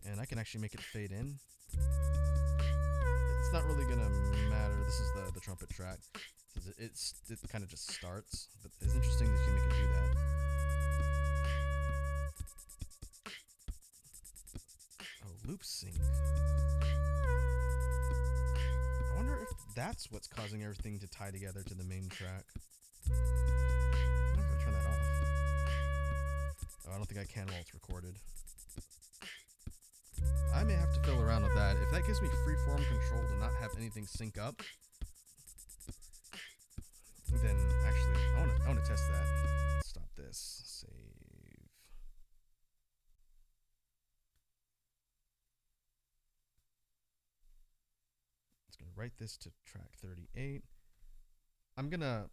Speaker 1: and I can actually make it fade in. It's not really gonna matter. This is the trumpet track. It kind of just starts, but it's interesting that you make it do that. Oh, loop sync. I wonder if that's what's causing everything to tie together to the main track. I wonder if I turn that off. Oh, I don't think I can while it's recorded. I may have to fiddle around with that. If that gives me freeform control to not have anything sync up, then actually I want to test that. Stop this. Save. It's gonna write this to track 38. I'm gonna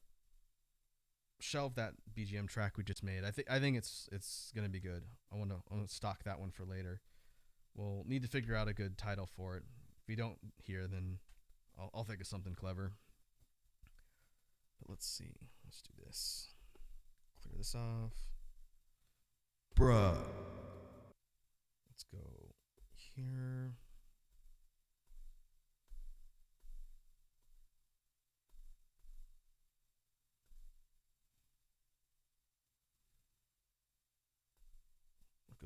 Speaker 1: shelve that BGM track we just made. I think it's gonna be good. I want to stock that one for later. We'll need to figure out a good title for it. If we don't here, then I'll think of something clever. But let's see. Let's do this. Clear this off. Bruh. Let's go here.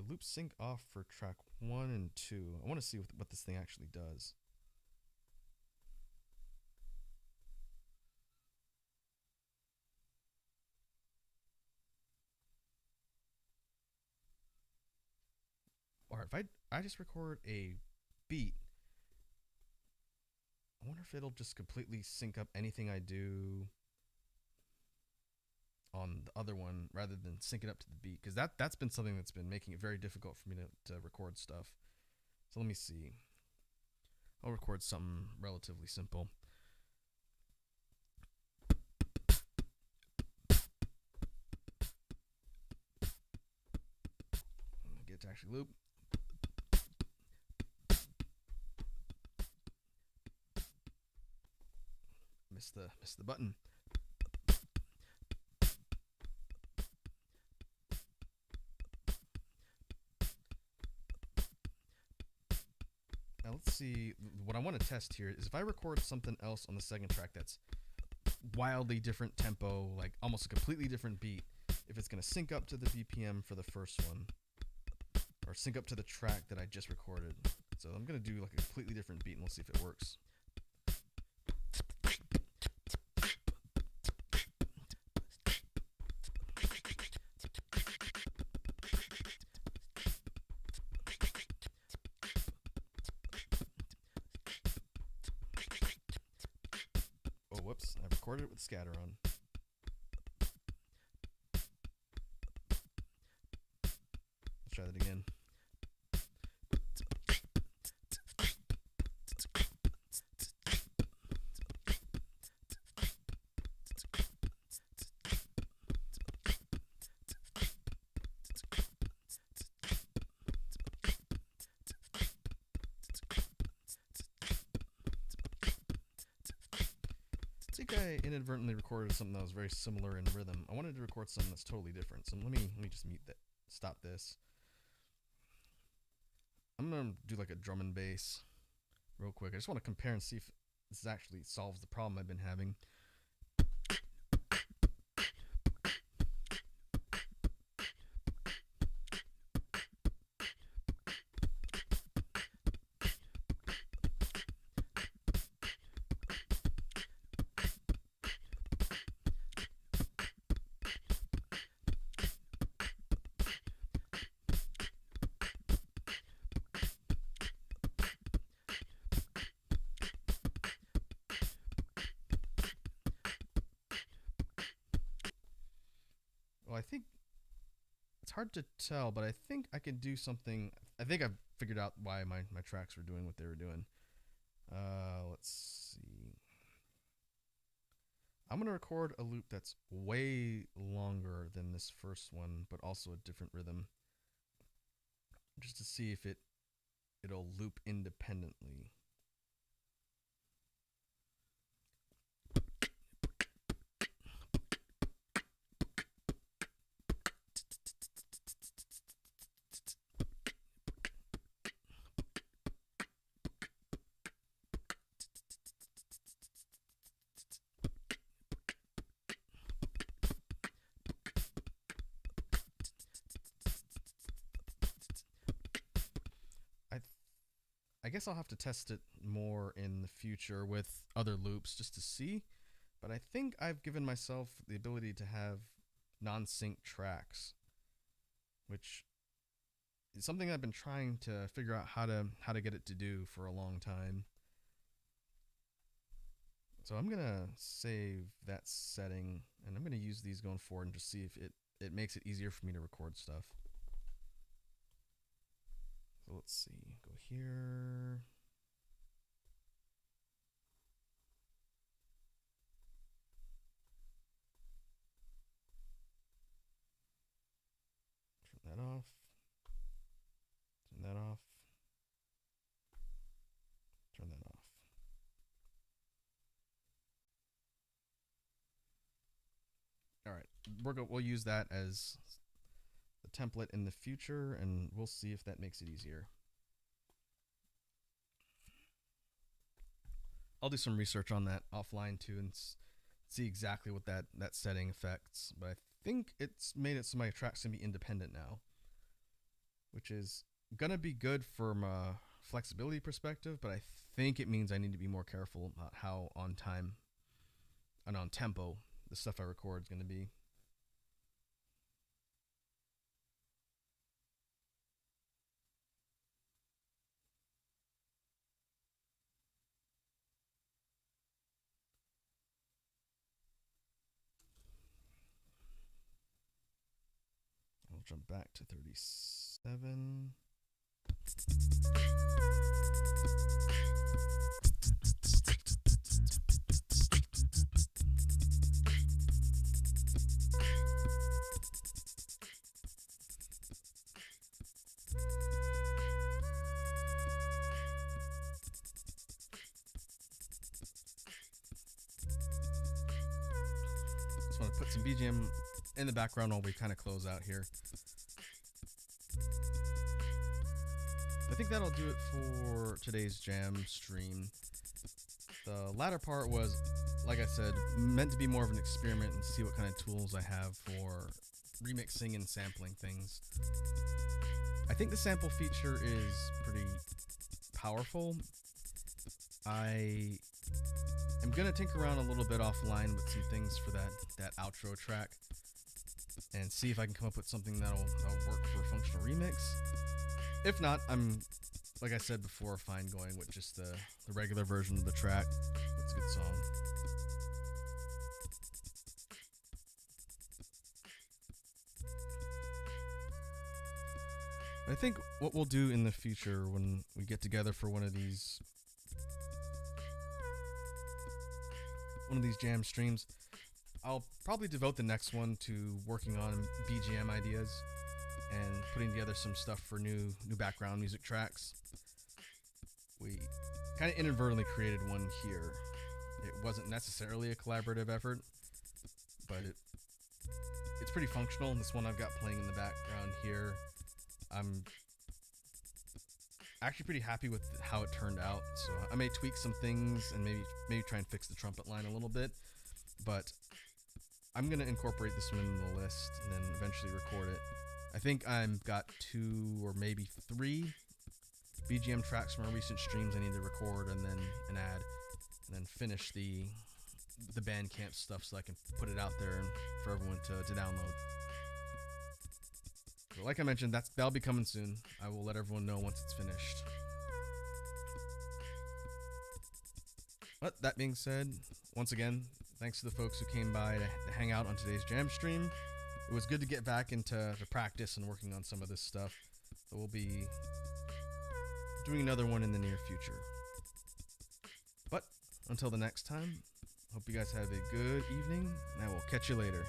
Speaker 1: Loop sync off for track 1 and 2. I want to see what this thing actually does. Or if I just record a beat, I wonder if it'll just completely sync up anything I do on the other one rather than sync it up to the beat, because that's been something that's been making it very difficult for me to record stuff. So let me see. I'll record something relatively simple. Get it to actually loop. Missed the button. Now let's see, what I want to test here is if I record something else on the second track that's wildly different tempo, like almost a completely different beat, if it's going to sync up to the BPM for the first one, or sync up to the track that I just recorded. So I'm going to do like a completely different beat and we'll see if it works. Whoops, I recorded it with scatter on. Let's try that again. I think I inadvertently recorded something that was very similar in rhythm. I wanted to record something that's totally different. So let me just mute that. Stop this. I'm gonna do like a drum and bass real quick. I just want to compare and see if this actually solves the problem I've been having. Well, I think it's hard to tell, but I think I can do something. I think I've figured out why my tracks were doing what they were doing. Let's see. I'm going to record a loop that's way longer than this first one, but also a different rhythm, just to see if it'll loop independently. I guess I'll have to test it more in the future with other loops just to see, but I think I've given myself the ability to have non-sync tracks, which is something I've been trying to figure out how to get it to do for a long time. So I'm gonna save that setting, and I'm gonna use these going forward and just see if it makes it easier for me to record stuff. So let's see, go here. Turn that off. Turn that off. Turn that off. All right, we'll use that as the template in the future, and we'll see if that makes it easier. I'll do some research on that offline too and see exactly what that setting affects. But I think it's made it so my tracks can be independent now, which is gonna be good from a flexibility perspective, but I think it means I need to be more careful about how on time and on tempo the stuff I record is gonna be. I'll jump back to 37. Just want to put some BGM in the background while we kind of close out here. I think that'll do it for today's jam stream. The latter part was, like I said, meant to be more of an experiment and see what kind of tools I have for remixing and sampling things. I think the sample feature is pretty powerful. I am going to tinker around a little bit offline with some things for that outro track and see if I can come up with something that'll work for a functional remix. If not, I'm, like I said before, fine going with just the regular version of the track. It's a good song. I think what we'll do in the future when we get together for one of these jam streams, I'll probably devote the next one to working on BGM ideas and putting together some stuff for new background music tracks. We kind of inadvertently created one here. It wasn't necessarily a collaborative effort, but it's pretty functional. And this one I've got playing in the background here, I'm actually pretty happy with how it turned out. So I may tweak some things and maybe try and fix the trumpet line a little bit, but I'm gonna incorporate this one in the list and then eventually record it. I think I've got 2 or maybe 3 BGM tracks from our recent streams I need to record and add, and then finish the Bandcamp stuff so I can put it out there and for everyone to download. So like I mentioned, that'll be coming soon. I will let everyone know once it's finished. But that being said, once again, thanks to the folks who came by to hang out on today's jam stream. It was good to get back into practice and working on some of this stuff. So we'll be doing another one in the near future. But until the next time, hope you guys have a good evening, and I will catch you later.